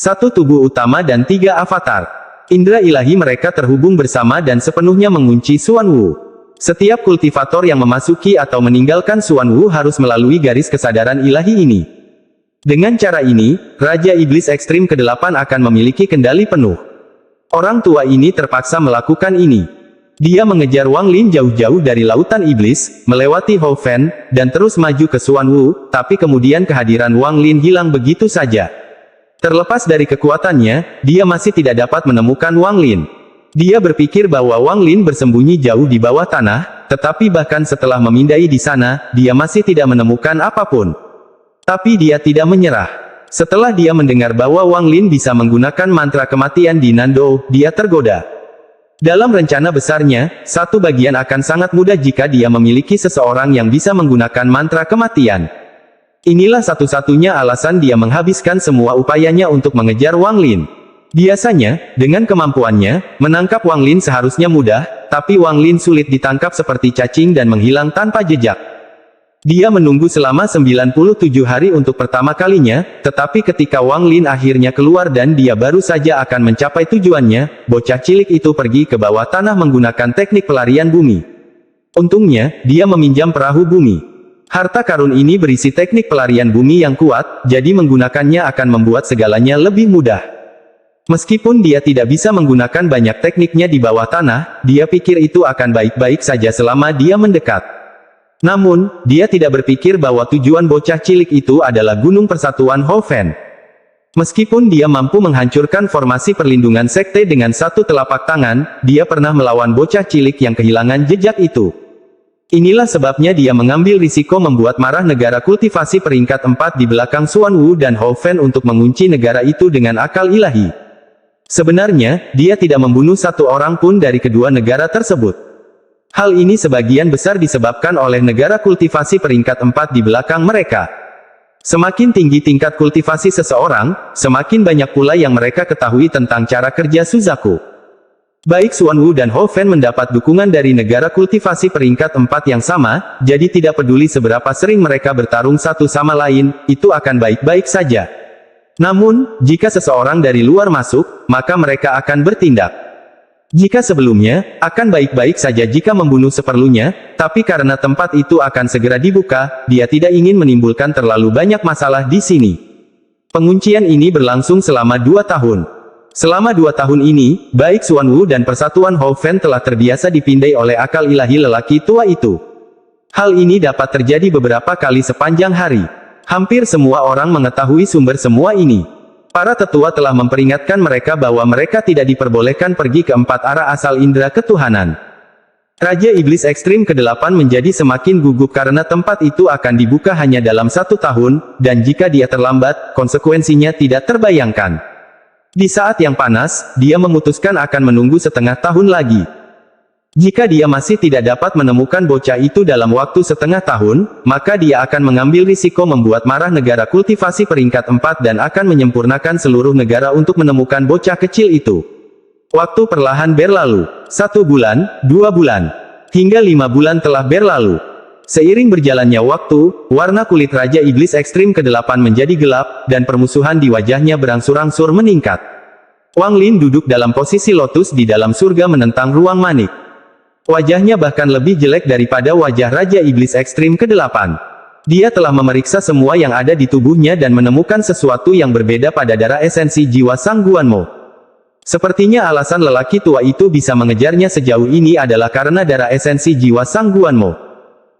Satu tubuh utama dan 3 avatar. Indra ilahi mereka terhubung bersama dan sepenuhnya mengunci Xuan Wu. Setiap kultivator yang memasuki atau meninggalkan Xuan Wu harus melalui garis kesadaran ilahi ini. Dengan cara ini, Raja Iblis Ekstrim ke-8 akan memiliki kendali penuh. Orang tua ini terpaksa melakukan ini. Dia mengejar Wang Lin jauh-jauh dari lautan iblis, melewati Hou Fan, dan terus maju ke Xuan Wu, tapi kemudian kehadiran Wang Lin hilang begitu saja. Terlepas dari kekuatannya, dia masih tidak dapat menemukan Wang Lin. Dia berpikir bahwa Wang Lin bersembunyi jauh di bawah tanah, tetapi bahkan setelah memindai di sana, dia masih tidak menemukan apapun. Tapi dia tidak menyerah. Setelah dia mendengar bahwa Wang Lin bisa menggunakan mantra kematian di Nando, dia tergoda. Dalam rencana besarnya, satu bagian akan sangat mudah jika dia memiliki seseorang yang bisa menggunakan mantra kematian. Inilah satu-satunya alasan dia menghabiskan semua upayanya untuk mengejar Wang Lin. Biasanya, dengan kemampuannya, menangkap Wang Lin seharusnya mudah, tapi Wang Lin sulit ditangkap seperti cacing dan menghilang tanpa jejak. Dia menunggu selama 97 hari untuk pertama kalinya, tetapi ketika Wang Lin akhirnya keluar dan dia baru saja akan mencapai tujuannya, bocah cilik itu pergi ke bawah tanah menggunakan teknik pelarian bumi. Untungnya, dia meminjam perahu bumi. Harta karun ini berisi teknik pelarian bumi yang kuat, jadi menggunakannya akan membuat segalanya lebih mudah. Meskipun dia tidak bisa menggunakan banyak tekniknya di bawah tanah, dia pikir itu akan baik-baik saja selama dia mendekat. Namun, dia tidak berpikir bahwa tujuan bocah cilik itu adalah Gunung Persatuan Hou Fan. Meskipun dia mampu menghancurkan formasi perlindungan sekte dengan satu telapak tangan, dia pernah melawan bocah cilik yang kehilangan jejak itu. Inilah sebabnya dia mengambil risiko membuat marah negara kultivasi peringkat 4 di belakang Xuan Wu dan Hou Fan untuk mengunci negara itu dengan akal ilahi. Sebenarnya, dia tidak membunuh satu orang pun dari kedua negara tersebut. Hal ini sebagian besar disebabkan oleh negara kultivasi peringkat 4 di belakang mereka. Semakin tinggi tingkat kultivasi seseorang, semakin banyak pula yang mereka ketahui tentang cara kerja Suzaku. Baik Xuan Wu dan Hou Fan mendapat dukungan dari negara kultivasi peringkat 4 yang sama, jadi tidak peduli seberapa sering mereka bertarung satu sama lain, itu akan baik-baik saja. Namun, jika seseorang dari luar masuk, maka mereka akan bertindak. Jika sebelumnya, akan baik-baik saja jika membunuh seperlunya, tapi karena tempat itu akan segera dibuka, dia tidak ingin menimbulkan terlalu banyak masalah di sini. Penguncian ini berlangsung selama 2 tahun. Selama 2 tahun ini, baik Xuan Wu dan Persatuan Hou Fan telah terbiasa dipindai oleh akal ilahi lelaki tua itu. Hal ini dapat terjadi beberapa kali sepanjang hari. Hampir semua orang mengetahui sumber semua ini. Para tetua telah memperingatkan mereka bahwa mereka tidak diperbolehkan pergi ke 4 arah asal indera ketuhanan. Raja Iblis Ekstrim ke-8 menjadi semakin gugup karena tempat itu akan dibuka hanya dalam 1 tahun, dan jika dia terlambat, konsekuensinya tidak terbayangkan. Di saat yang panas, dia memutuskan akan menunggu setengah tahun lagi. Jika dia masih tidak dapat menemukan bocah itu dalam waktu setengah tahun, maka dia akan mengambil risiko membuat marah negara kultivasi peringkat 4 dan akan menyempurnakan seluruh negara untuk menemukan bocah kecil itu. Waktu perlahan berlalu. 1 bulan, 2 bulan, hingga 5 bulan telah berlalu. Seiring berjalannya waktu, warna kulit Raja Iblis Ekstrim ke-8 menjadi gelap, dan permusuhan di wajahnya berangsur-angsur meningkat. Wang Lin duduk dalam posisi lotus di dalam surga menentang ruang manik. Wajahnya bahkan lebih jelek daripada wajah Raja Iblis Ekstrim ke-8. Dia telah memeriksa semua yang ada di tubuhnya dan menemukan sesuatu yang berbeda pada darah esensi jiwa Sang Guanmo. Sepertinya alasan lelaki tua itu bisa mengejarnya sejauh ini adalah karena darah esensi jiwa Sang Guanmo.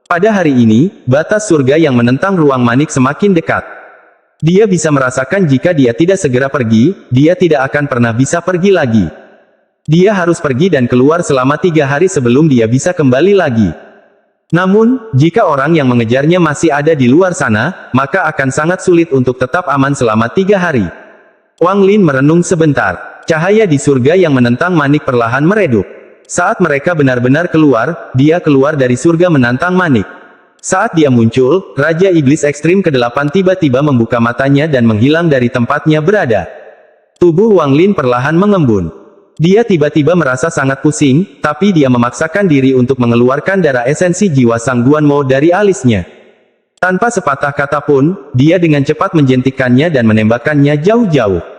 Pada hari ini, batas surga yang menentang ruang manik semakin dekat. Dia bisa merasakan jika dia tidak segera pergi, dia tidak akan pernah bisa pergi lagi. Dia harus pergi dan keluar selama 3 hari sebelum dia bisa kembali lagi. Namun, jika orang yang mengejarnya masih ada di luar sana, maka akan sangat sulit untuk tetap aman selama 3 hari. Wang Lin merenung sebentar. Cahaya di surga yang menentang manik perlahan meredup. Saat mereka benar-benar keluar, dia keluar dari surga menantang manik. Saat dia muncul, Raja Iblis Ekstrim ke-8 tiba-tiba membuka matanya dan menghilang dari tempatnya berada. Tubuh Wang Lin perlahan mengembun. Dia tiba-tiba merasa sangat pusing, tapi dia memaksakan diri untuk mengeluarkan darah esensi jiwa Sang Guanmo dari alisnya. Tanpa sepatah kata pun, dia dengan cepat menjentikkannya dan menembakkannya jauh-jauh.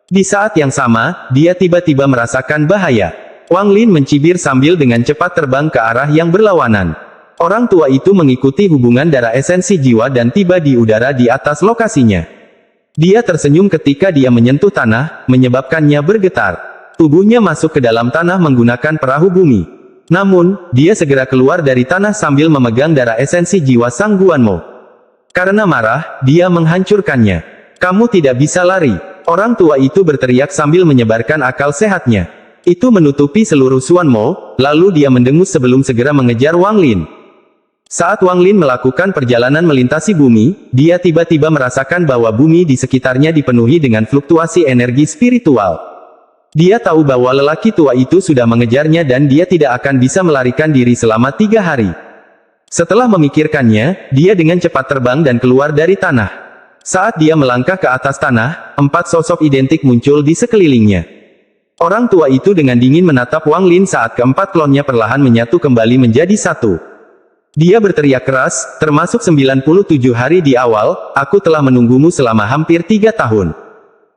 Di saat yang sama, dia tiba-tiba merasakan bahaya. Wang Lin mencibir sambil dengan cepat terbang ke arah yang berlawanan. Orang tua itu mengikuti hubungan darah esensi jiwa dan tiba di udara di atas lokasinya. Dia tersenyum ketika dia menyentuh tanah, menyebabkannya bergetar. Tubuhnya masuk ke dalam tanah menggunakan perahu bumi. Namun, dia segera keluar dari tanah sambil memegang darah esensi jiwa Sang Guanmo. Karena marah, dia menghancurkannya. Kamu tidak bisa lari. Orang tua itu berteriak sambil menyebarkan akal sehatnya. Itu menutupi seluruh Suanmo, lalu dia mendengus sebelum segera mengejar Wang Lin. Saat Wang Lin melakukan perjalanan melintasi bumi, dia tiba-tiba merasakan bahwa bumi di sekitarnya dipenuhi dengan fluktuasi energi spiritual. Dia tahu bahwa lelaki tua itu sudah mengejarnya dan dia tidak akan bisa melarikan diri selama 3 hari. Setelah memikirkannya, dia dengan cepat terbang dan keluar dari tanah. Saat dia melangkah ke atas tanah, 4 sosok identik muncul di sekelilingnya. Orang tua itu dengan dingin menatap Wang Lin saat keempat klonnya perlahan menyatu kembali menjadi satu. Dia berteriak keras, termasuk 97 hari di awal, aku telah menunggumu selama hampir 3 tahun.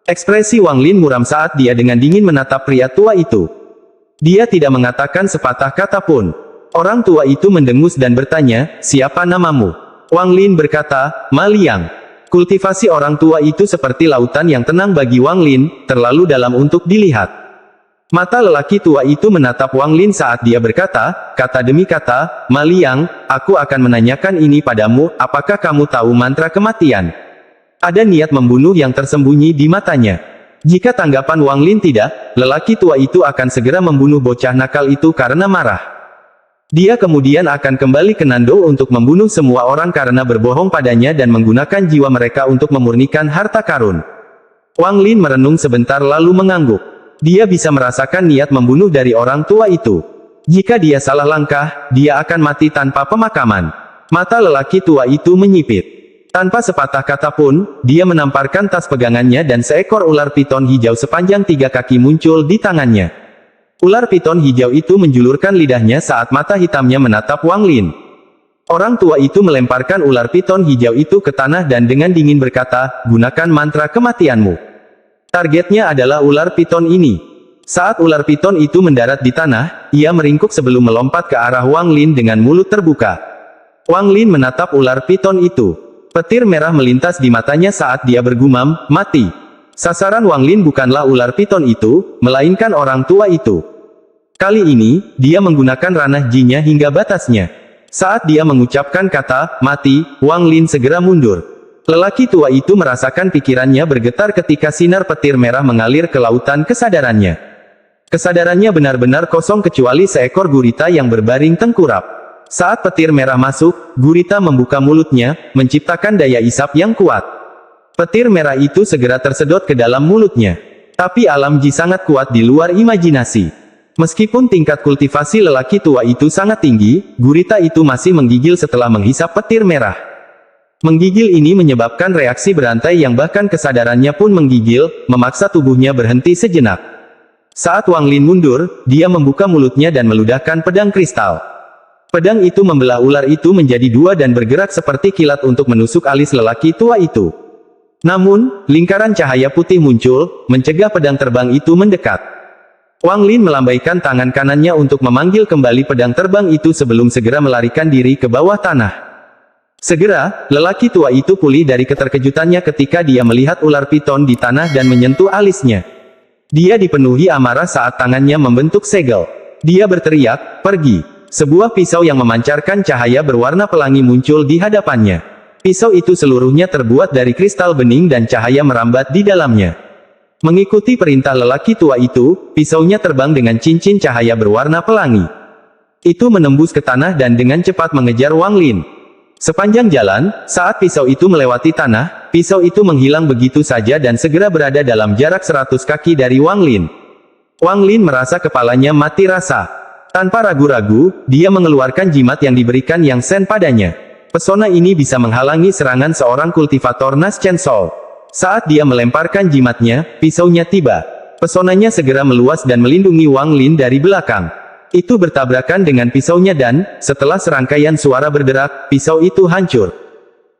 Ekspresi Wang Lin muram saat dia dengan dingin menatap pria tua itu. Dia tidak mengatakan sepatah kata pun. Orang tua itu mendengus dan bertanya, siapa namamu? Wang Lin berkata, Ma Liang. Kultivasi orang tua itu seperti lautan yang tenang bagi Wang Lin, terlalu dalam untuk dilihat. Mata lelaki tua itu menatap Wang Lin saat dia berkata, kata demi kata, Ma Liang, aku akan menanyakan ini padamu, apakah kamu tahu mantra kematian? Ada niat membunuh yang tersembunyi di matanya. Jika tanggapan Wang Lin tidak, lelaki tua itu akan segera membunuh bocah nakal itu karena marah. Dia kemudian akan kembali ke Nando untuk membunuh semua orang karena berbohong padanya dan menggunakan jiwa mereka untuk memurnikan harta karun. Wang Lin merenung sebentar lalu mengangguk. Dia bisa merasakan niat membunuh dari orang tua itu. Jika dia salah langkah, dia akan mati tanpa pemakaman. Mata lelaki tua itu menyipit. Tanpa sepatah kata pun, dia menamparkan tas pegangannya dan seekor ular piton hijau sepanjang 3 kaki muncul di tangannya. Ular piton hijau itu menjulurkan lidahnya saat mata hitamnya menatap Wang Lin. Orang tua itu melemparkan ular piton hijau itu ke tanah dan dengan dingin berkata, gunakan mantra kematianmu. Targetnya adalah ular piton ini. Saat ular piton itu mendarat di tanah, ia meringkuk sebelum melompat ke arah Wang Lin dengan mulut terbuka. Wang Lin menatap ular piton itu. Petir merah melintas di matanya saat dia bergumam, mati. Sasaran Wang Lin bukanlah ular piton itu, melainkan orang tua itu. Kali ini, dia menggunakan ranah jinya hingga batasnya. Saat dia mengucapkan kata, mati, Wang Lin segera mundur. Lelaki tua itu merasakan pikirannya bergetar ketika sinar petir merah mengalir ke lautan kesadarannya. Kesadarannya benar-benar kosong kecuali seekor gurita yang berbaring tengkurap. Saat petir merah masuk, gurita membuka mulutnya, menciptakan daya isap yang kuat. Petir merah itu segera tersedot ke dalam mulutnya. Tapi alam ji sangat kuat di luar imajinasi. Meskipun tingkat kultivasi lelaki tua itu sangat tinggi, gurita itu masih menggigil setelah menghisap petir merah. Menggigil ini menyebabkan reaksi berantai yang bahkan kesadarannya pun menggigil, memaksa tubuhnya berhenti sejenak. Saat Wang Lin mundur, dia membuka mulutnya dan meludahkan pedang kristal. Pedang itu membelah ular itu menjadi 2 dan bergerak seperti kilat untuk menusuk alis lelaki tua itu. Namun, lingkaran cahaya putih muncul, mencegah pedang terbang itu mendekat. Wang Lin melambaikan tangan kanannya untuk memanggil kembali pedang terbang itu sebelum segera melarikan diri ke bawah tanah. Segera, lelaki tua itu pulih dari keterkejutannya ketika dia melihat ular piton di tanah dan menyentuh alisnya. Dia dipenuhi amarah saat tangannya membentuk segel. Dia berteriak, pergi. Sebuah pisau yang memancarkan cahaya berwarna pelangi muncul di hadapannya. Pisau itu seluruhnya terbuat dari kristal bening dan cahaya merambat di dalamnya. Mengikuti perintah lelaki tua itu, pisaunya terbang dengan cincin cahaya berwarna pelangi. Itu menembus ke tanah dan dengan cepat mengejar Wang Lin. Sepanjang jalan, saat pisau itu melewati tanah, pisau itu menghilang begitu saja dan segera berada dalam jarak 100 kaki dari Wang Lin. Wang Lin merasa kepalanya mati rasa. Tanpa ragu-ragu, dia mengeluarkan jimat yang diberikan Yang Sen padanya. Pesona ini bisa menghalangi serangan seorang kultivator Nas Chen Sol. Saat dia melemparkan jimatnya, pisaunya tiba. Pesonanya segera meluas dan melindungi Wang Lin dari belakang. Itu bertabrakan dengan pisaunya dan, setelah serangkaian suara berderak, pisau itu hancur.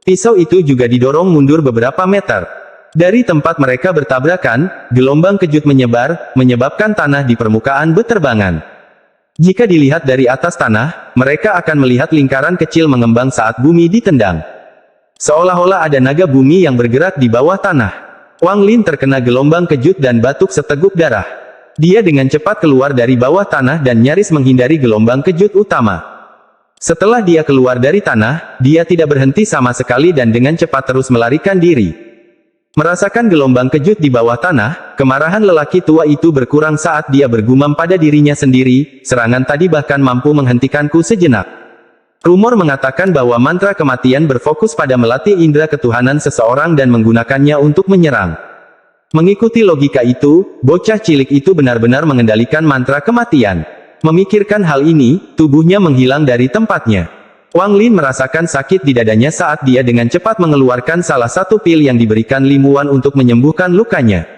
Pisau itu juga didorong mundur beberapa meter. Dari tempat mereka bertabrakan, gelombang kejut menyebar, menyebabkan tanah di permukaan berterbangan. Jika dilihat dari atas tanah, mereka akan melihat lingkaran kecil mengembang saat bumi ditendang. Seolah-olah ada naga bumi yang bergerak di bawah tanah. Wang Lin terkena gelombang kejut dan batuk seteguk darah. Dia dengan cepat keluar dari bawah tanah dan nyaris menghindari gelombang kejut utama. Setelah dia keluar dari tanah, dia tidak berhenti sama sekali dan dengan cepat terus melarikan diri. Merasakan gelombang kejut di bawah tanah, kemarahan lelaki tua itu berkurang saat dia bergumam pada dirinya sendiri, serangan tadi bahkan mampu menghentikanku sejenak. Rumor mengatakan bahwa mantra kematian berfokus pada melatih indera ketuhanan seseorang dan menggunakannya untuk menyerang. Mengikuti logika itu, bocah cilik itu benar-benar mengendalikan mantra kematian. Memikirkan hal ini, tubuhnya menghilang dari tempatnya. Wang Lin merasakan sakit di dadanya saat dia dengan cepat mengeluarkan salah satu pil yang diberikan Limuan untuk menyembuhkan lukanya.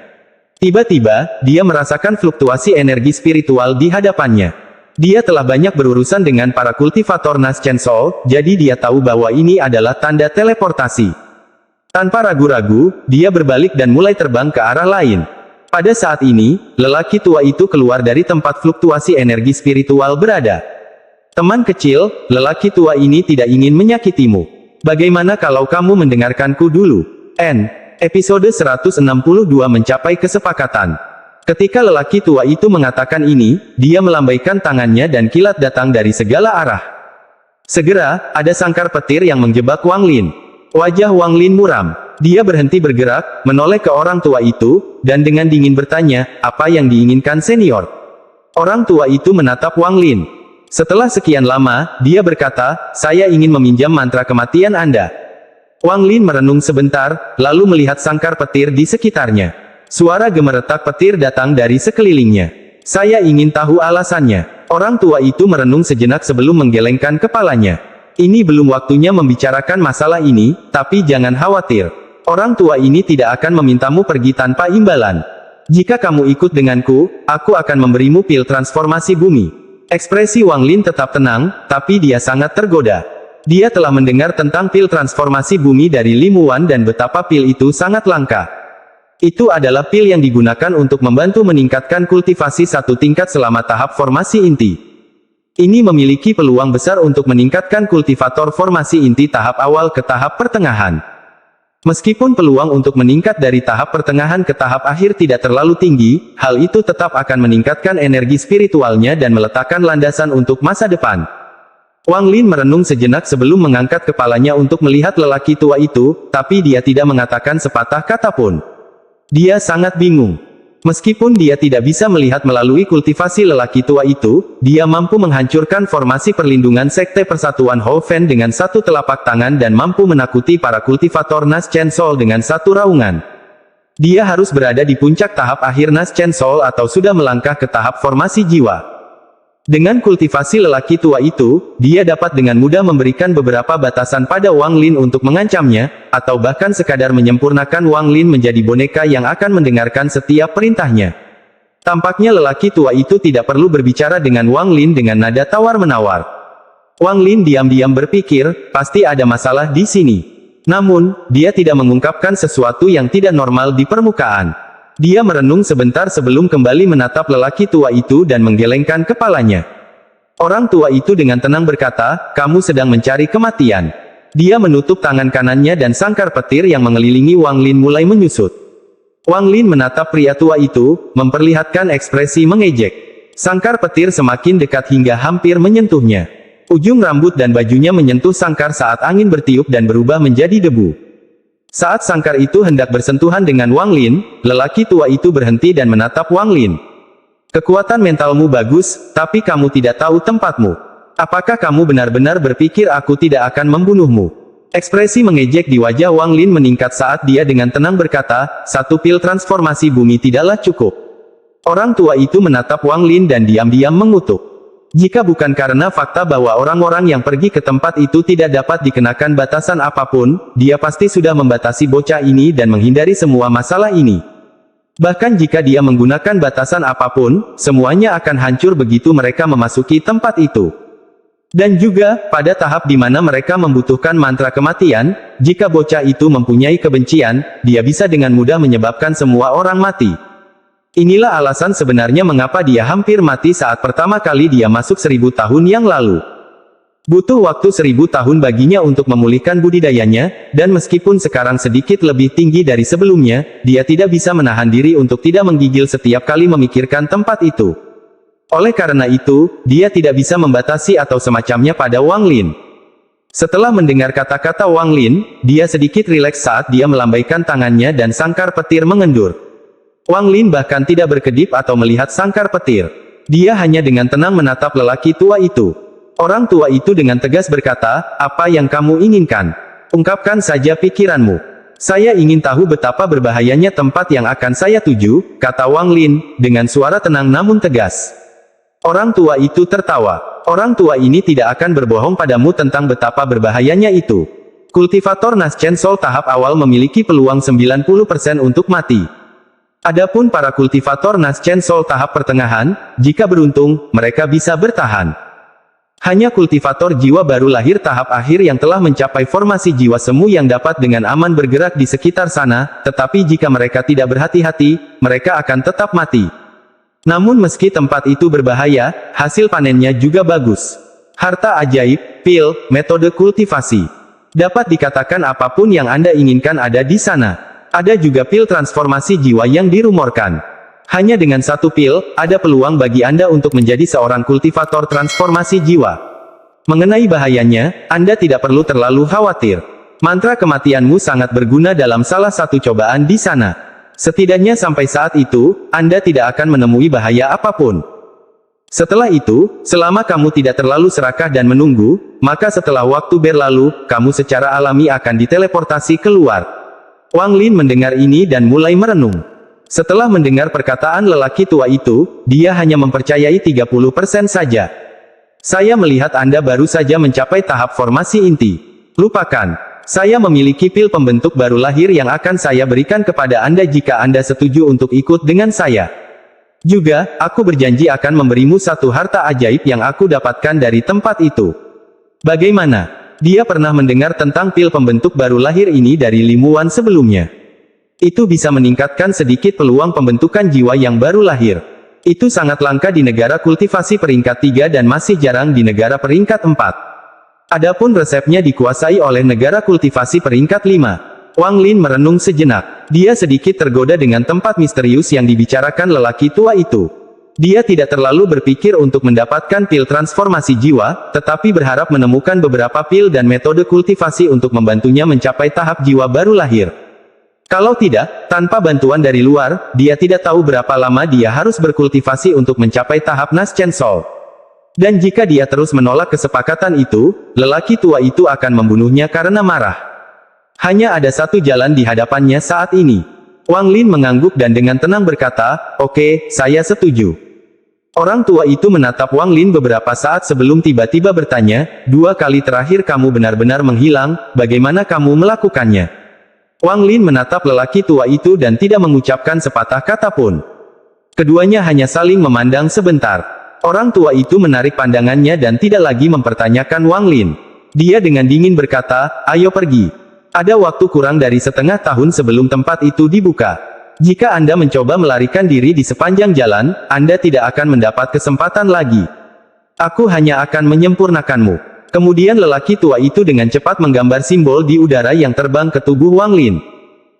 Tiba-tiba, dia merasakan fluktuasi energi spiritual di hadapannya. Dia telah banyak berurusan dengan para kultivator Nas Chen Soul, jadi dia tahu bahwa ini adalah tanda teleportasi. Tanpa ragu-ragu, dia berbalik dan mulai terbang ke arah lain. Pada saat ini, lelaki tua itu keluar dari tempat fluktuasi energi spiritual berada. Teman kecil, lelaki tua ini tidak ingin menyakitimu. Bagaimana kalau kamu mendengarkanku dulu? Episode 162 mencapai kesepakatan. Ketika lelaki tua itu mengatakan ini, dia melambaikan tangannya dan kilat datang dari segala arah. Segera, ada sangkar petir yang menjebak Wang Lin. Wajah Wang Lin muram. Dia berhenti bergerak, menoleh ke orang tua itu, dan dengan dingin bertanya, apa yang diinginkan senior? Orang tua itu menatap Wang Lin. Setelah sekian lama, dia berkata, saya ingin meminjam mantra kematian Anda. Wang Lin merenung sebentar, lalu melihat sangkar petir di sekitarnya. Suara gemeretak petir datang dari sekelilingnya. Saya ingin tahu alasannya. Orang tua itu merenung sejenak sebelum menggelengkan kepalanya. Ini belum waktunya membicarakan masalah ini, tapi jangan khawatir. Orang tua ini tidak akan memintamu pergi tanpa imbalan. Jika kamu ikut denganku, aku akan memberimu pil transformasi bumi. Ekspresi Wang Lin tetap tenang, tapi dia sangat tergoda. Dia telah mendengar tentang pil transformasi bumi dari Limuan dan betapa pil itu sangat langka. Itu adalah pil yang digunakan untuk membantu meningkatkan kultivasi satu tingkat selama tahap formasi inti. Ini memiliki peluang besar untuk meningkatkan kultivator formasi inti tahap awal ke tahap pertengahan. Meskipun peluang untuk meningkat dari tahap pertengahan ke tahap akhir tidak terlalu tinggi, hal itu tetap akan meningkatkan energi spiritualnya dan meletakkan landasan untuk masa depan. Wang Lin merenung sejenak sebelum mengangkat kepalanya untuk melihat lelaki tua itu, tapi dia tidak mengatakan sepatah kata pun. Dia sangat bingung. Meskipun dia tidak bisa melihat melalui kultivasi lelaki tua itu, dia mampu menghancurkan formasi perlindungan Sekte Persatuan Hou Fen dengan satu telapak tangan dan mampu menakuti para kultivator Nas Chen Soul dengan satu raungan. Dia harus berada di puncak tahap akhir Nas Chen Soul atau sudah melangkah ke tahap formasi jiwa. Dengan kultivasi lelaki tua itu, dia dapat dengan mudah memberikan beberapa batasan pada Wang Lin untuk mengancamnya, atau bahkan sekadar menyempurnakan Wang Lin menjadi boneka yang akan mendengarkan setiap perintahnya. Tampaknya lelaki tua itu tidak perlu berbicara dengan Wang Lin dengan nada tawar-menawar. Wang Lin diam-diam berpikir, pasti ada masalah di sini. Namun, dia tidak mengungkapkan sesuatu yang tidak normal di permukaan. Dia merenung sebentar sebelum kembali menatap lelaki tua itu dan menggelengkan kepalanya. Orang tua itu dengan tenang berkata, kamu sedang mencari kematian. Dia menutup tangan kanannya dan sangkar petir yang mengelilingi Wang Lin mulai menyusut. Wang Lin menatap pria tua itu, memperlihatkan ekspresi mengejek. Sangkar petir semakin dekat hingga hampir menyentuhnya. Ujung rambut dan bajunya menyentuh sangkar saat angin bertiup dan berubah menjadi debu. Saat sangkar itu hendak bersentuhan dengan Wang Lin, lelaki tua itu berhenti dan menatap Wang Lin. Kekuatan mentalmu bagus, tapi kamu tidak tahu tempatmu. Apakah kamu benar-benar berpikir aku tidak akan membunuhmu? Ekspresi mengejek di wajah Wang Lin meningkat saat dia dengan tenang berkata, satu pil transformasi bumi tidaklah cukup. Orang tua itu menatap Wang Lin dan diam-diam mengutuk. Jika bukan karena fakta bahwa orang-orang yang pergi ke tempat itu tidak dapat dikenakan batasan apapun, dia pasti sudah membatasi bocah ini dan menghindari semua masalah ini. Bahkan jika dia menggunakan batasan apapun, semuanya akan hancur begitu mereka memasuki tempat itu. Dan juga, pada tahap di mana mereka membutuhkan mantra kematian, jika bocah itu mempunyai kebencian, dia bisa dengan mudah menyebabkan semua orang mati. Inilah alasan sebenarnya mengapa dia hampir mati saat pertama kali dia masuk 1000 tahun yang lalu. Butuh waktu 1000 tahun baginya untuk memulihkan budidayanya, dan meskipun sekarang sedikit lebih tinggi dari sebelumnya, dia tidak bisa menahan diri untuk tidak menggigil setiap kali memikirkan tempat itu. Oleh karena itu, dia tidak bisa membatasi atau semacamnya pada Wang Lin. Setelah mendengar kata-kata Wang Lin, dia sedikit rileks saat dia melambaikan tangannya dan sangkar petir mengendur. Wang Lin bahkan tidak berkedip atau melihat sangkar petir. Dia hanya dengan tenang menatap lelaki tua itu. Orang tua itu dengan tegas berkata, "Apa yang kamu inginkan? Ungkapkan saja pikiranmu." "Saya ingin tahu betapa berbahayanya tempat yang akan saya tuju," kata Wang Lin, dengan suara tenang namun tegas. Orang tua itu tertawa. Orang tua ini tidak akan berbohong padamu tentang betapa berbahayanya itu. Kultivator Naschen Soul tahap awal memiliki peluang 90% untuk mati. Adapun para kultivator Naschen Soul tahap pertengahan, jika beruntung, mereka bisa bertahan. Hanya kultivator jiwa baru lahir tahap akhir yang telah mencapai formasi jiwa semu yang dapat dengan aman bergerak di sekitar sana, tetapi jika mereka tidak berhati-hati, mereka akan tetap mati. Namun meski tempat itu berbahaya, hasil panennya juga bagus. Harta ajaib, pil, metode kultivasi. Dapat dikatakan apapun yang Anda inginkan ada di sana. Ada juga pil transformasi jiwa yang dirumorkan. Hanya dengan satu pil, ada peluang bagi Anda untuk menjadi seorang kultivator transformasi jiwa. Mengenai bahayanya, Anda tidak perlu terlalu khawatir. Mantra kematianmu sangat berguna dalam salah satu cobaan di sana. Setidaknya sampai saat itu, Anda tidak akan menemui bahaya apapun. Setelah itu, selama kamu tidak terlalu serakah dan menunggu, maka setelah waktu berlalu, kamu secara alami akan diteleportasi keluar. Wang Lin mendengar ini dan mulai merenung. Setelah mendengar perkataan lelaki tua itu, dia hanya mempercayai 30% saja. "Saya melihat Anda baru saja mencapai tahap formasi inti. Lupakan. Saya memiliki pil pembentuk baru lahir yang akan saya berikan kepada Anda jika Anda setuju untuk ikut dengan saya. Juga, aku berjanji akan memberimu satu harta ajaib yang aku dapatkan dari tempat itu." Bagaimana? Dia pernah mendengar tentang pil pembentuk baru lahir ini dari Limuan sebelumnya. Itu bisa meningkatkan sedikit peluang pembentukan jiwa yang baru lahir. Itu sangat langka di negara kultivasi peringkat 3 dan masih jarang di negara peringkat 4. Adapun resepnya dikuasai oleh negara kultivasi peringkat 5. Wang Lin merenung sejenak. Dia sedikit tergoda dengan tempat misterius yang dibicarakan lelaki tua itu. Dia tidak terlalu berpikir untuk mendapatkan pil transformasi jiwa, tetapi berharap menemukan beberapa pil dan metode kultivasi untuk membantunya mencapai tahap jiwa baru lahir. Kalau tidak, tanpa bantuan dari luar, dia tidak tahu berapa lama dia harus berkultivasi untuk mencapai tahap Naschen Soul. Dan jika dia terus menolak kesepakatan itu, lelaki tua itu akan membunuhnya karena marah. Hanya ada satu jalan di hadapannya saat ini. Wang Lin mengangguk dan dengan tenang berkata, "Oke, saya setuju." Orang tua itu menatap Wang Lin beberapa saat sebelum tiba-tiba bertanya, "2 kali terakhir kamu benar-benar menghilang, bagaimana kamu melakukannya?" Wang Lin menatap lelaki tua itu dan tidak mengucapkan sepatah kata pun. Keduanya hanya saling memandang sebentar. Orang tua itu menarik pandangannya dan tidak lagi mempertanyakan Wang Lin. Dia dengan dingin berkata, "Ayo pergi. Ada waktu kurang dari setengah tahun sebelum tempat itu dibuka. Jika Anda mencoba melarikan diri di sepanjang jalan, Anda tidak akan mendapat kesempatan lagi. Aku hanya akan menyempurnakanmu." Kemudian lelaki tua itu dengan cepat menggambar simbol di udara yang terbang ke tubuh Wang Lin.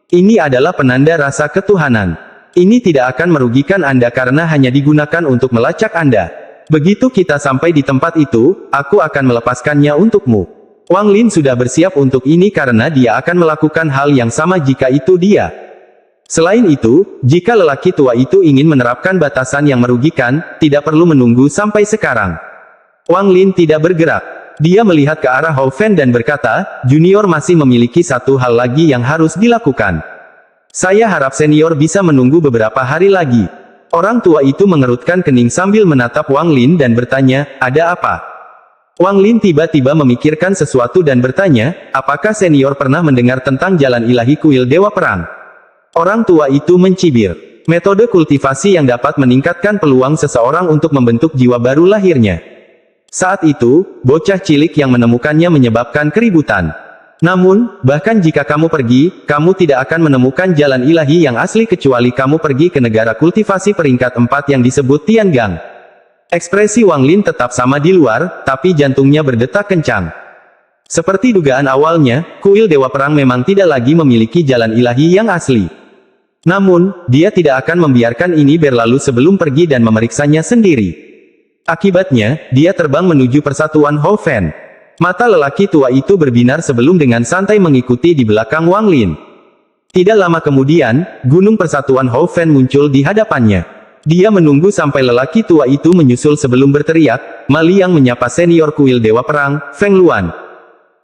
Ini adalah penanda rasa ketuhanan. Ini tidak akan merugikan Anda karena hanya digunakan untuk melacak Anda. Begitu kita sampai di tempat itu, aku akan melepaskannya untukmu. Wang Lin sudah bersiap untuk ini karena dia akan melakukan hal yang sama jika itu dia. Selain itu, jika lelaki tua itu ingin menerapkan batasan yang merugikan, tidak perlu menunggu sampai sekarang. Wang Lin tidak bergerak. Dia melihat ke arah Hou Fan dan berkata, "Junior masih memiliki satu hal lagi yang harus dilakukan. Saya harap senior bisa menunggu beberapa hari lagi." Orang tua itu mengerutkan kening sambil menatap Wang Lin dan bertanya, "Ada apa?" Wang Lin tiba-tiba memikirkan sesuatu dan bertanya, "Apakah senior pernah mendengar tentang jalan ilahi kuil Dewa Perang?" Orang tua itu mencibir. Metode kultivasi yang dapat meningkatkan peluang seseorang untuk membentuk jiwa baru lahirnya. Saat itu, bocah cilik yang menemukannya menyebabkan keributan. Namun, bahkan jika kamu pergi, kamu tidak akan menemukan jalan ilahi yang asli kecuali kamu pergi ke negara kultivasi peringkat 4 yang disebut Tiangang. Ekspresi Wang Lin tetap sama di luar, tapi jantungnya berdetak kencang. Seperti dugaan awalnya, kuil Dewa Perang memang tidak lagi memiliki jalan ilahi yang asli. Namun, dia tidak akan membiarkan ini berlalu sebelum pergi dan memeriksanya sendiri. Akibatnya, dia terbang menuju persatuan Hou Fan. Mata lelaki tua itu berbinar sebelum dengan santai mengikuti di belakang Wang Lin. Tidak lama kemudian, gunung persatuan Hou Fan muncul di hadapannya. Dia menunggu sampai lelaki tua itu menyusul sebelum berteriak, "Mali yang menyapa senior kuil Dewa Perang, Feng Luan."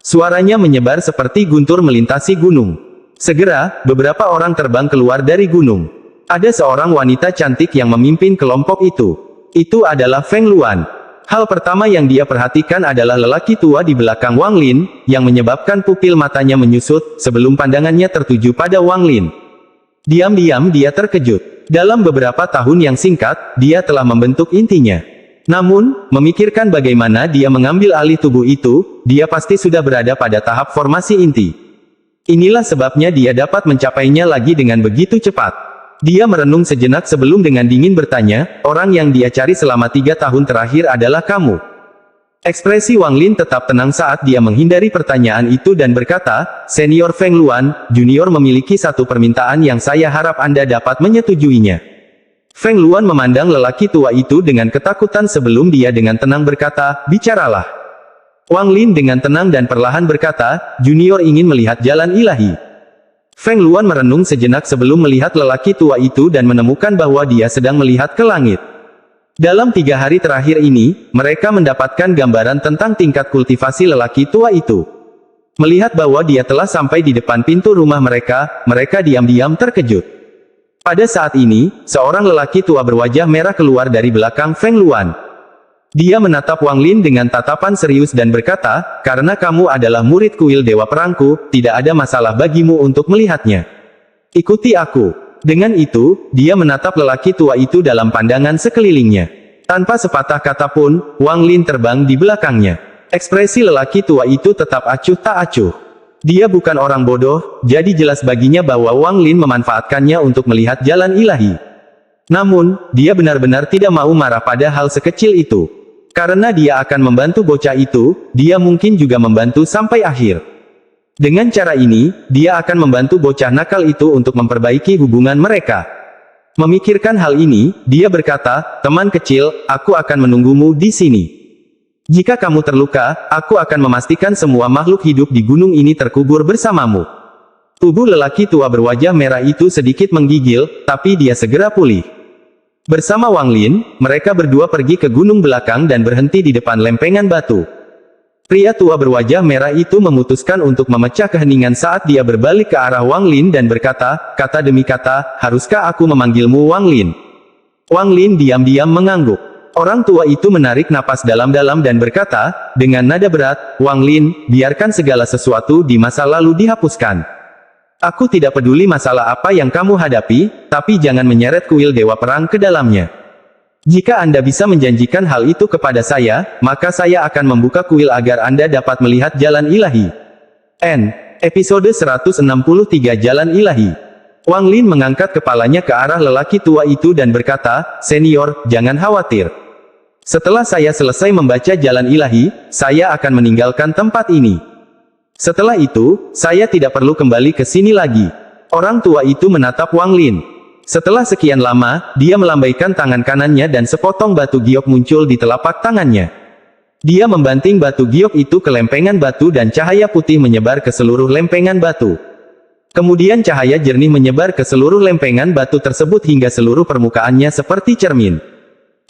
Suaranya menyebar seperti guntur melintasi gunung. Segera, beberapa orang terbang keluar dari gunung. Ada seorang wanita cantik yang memimpin kelompok itu. Itu adalah Feng Luan. Hal pertama yang dia perhatikan adalah lelaki tua di belakang Wang Lin, yang menyebabkan pupil matanya menyusut, sebelum pandangannya tertuju pada Wang Lin. Diam-diam dia terkejut. Dalam beberapa tahun yang singkat, dia telah membentuk intinya. Namun, memikirkan bagaimana dia mengambil alih tubuh itu, dia pasti sudah berada pada tahap formasi inti. Inilah sebabnya dia dapat mencapainya lagi dengan begitu cepat. Dia merenung sejenak sebelum dengan dingin bertanya, "Orang yang dia cari selama 3 tahun terakhir adalah kamu?" Ekspresi Wang Lin tetap tenang saat dia menghindari pertanyaan itu dan berkata, "Senior Feng Luan, Junior memiliki satu permintaan yang saya harap Anda dapat menyetujuinya." Feng Luan memandang lelaki tua itu dengan ketakutan sebelum dia dengan tenang berkata, "Bicaralah." Wang Lin dengan tenang dan perlahan berkata, "Junior ingin melihat jalan ilahi." Feng Luan merenung sejenak sebelum melihat lelaki tua itu dan menemukan bahwa dia sedang melihat ke langit. Dalam 3 hari terakhir ini, mereka mendapatkan gambaran tentang tingkat kultivasi lelaki tua itu. Melihat bahwa dia telah sampai di depan pintu rumah mereka diam-diam terkejut. Pada saat ini, seorang lelaki tua berwajah merah keluar dari belakang Feng Luan. Dia menatap Wang Lin dengan tatapan serius dan berkata, "Karena kamu adalah murid kuil Dewa Perangku, tidak ada masalah bagimu untuk melihatnya. Ikuti aku." Dengan itu, dia menatap lelaki tua itu dalam pandangan sekelilingnya. Tanpa sepatah kata pun, Wang Lin terbang di belakangnya. Ekspresi lelaki tua itu tetap acuh tak acuh. Dia bukan orang bodoh, jadi jelas baginya bahwa Wang Lin memanfaatkannya untuk melihat jalan ilahi. Namun, dia benar-benar tidak mau marah pada hal sekecil itu. Karena dia akan membantu bocah itu, dia mungkin juga membantu sampai akhir. Dengan cara ini, dia akan membantu bocah nakal itu untuk memperbaiki hubungan mereka. Memikirkan hal ini, dia berkata, "Teman kecil, aku akan menunggumu di sini. Jika kamu terluka, aku akan memastikan semua makhluk hidup di gunung ini terkubur bersamamu." Tubuh lelaki tua berwajah merah itu sedikit menggigil, tapi dia segera pulih. Bersama Wang Lin, mereka berdua pergi ke gunung belakang dan berhenti di depan lempengan batu. Pria tua berwajah merah itu memutuskan untuk memecah keheningan saat dia berbalik ke arah Wang Lin dan berkata, kata demi kata, "Haruskah aku memanggilmu Wang Lin?" Wang Lin diam-diam mengangguk. Orang tua itu menarik napas dalam-dalam dan berkata, dengan nada berat, "Wang Lin, biarkan segala sesuatu di masa lalu dihapuskan. Aku tidak peduli masalah apa yang kamu hadapi, tapi jangan menyeret kuil Dewa Perang ke dalamnya. Jika Anda bisa menjanjikan hal itu kepada saya, maka saya akan membuka kuil agar Anda dapat melihat jalan ilahi." Episode 163 Jalan Ilahi. Wang Lin mengangkat kepalanya ke arah lelaki tua itu dan berkata, "Senior, jangan khawatir. Setelah saya selesai membaca jalan ilahi, saya akan meninggalkan tempat ini. Setelah itu, saya tidak perlu kembali ke sini lagi." Orang tua itu menatap Wang Lin. Setelah sekian lama, dia melambaikan tangan kanannya dan sepotong batu giok muncul di telapak tangannya. Dia membanting batu giok itu ke lempengan batu dan cahaya putih menyebar ke seluruh lempengan batu. Kemudian cahaya jernih menyebar ke seluruh lempengan batu tersebut hingga seluruh permukaannya seperti cermin.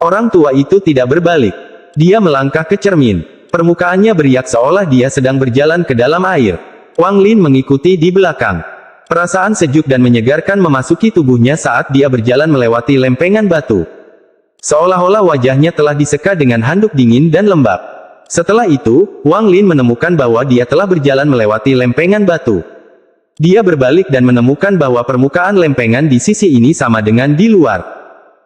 Orang tua itu tidak berbalik. Dia melangkah ke cermin. Permukaannya beriak seolah dia sedang berjalan ke dalam air. Wang Lin mengikuti di belakang. Perasaan sejuk dan menyegarkan memasuki tubuhnya saat dia berjalan melewati lempengan batu. Seolah-olah wajahnya telah diseka dengan handuk dingin dan lembab. Setelah itu, Wang Lin menemukan bahwa dia telah berjalan melewati lempengan batu. Dia berbalik dan menemukan bahwa permukaan lempengan di sisi ini sama dengan di luar.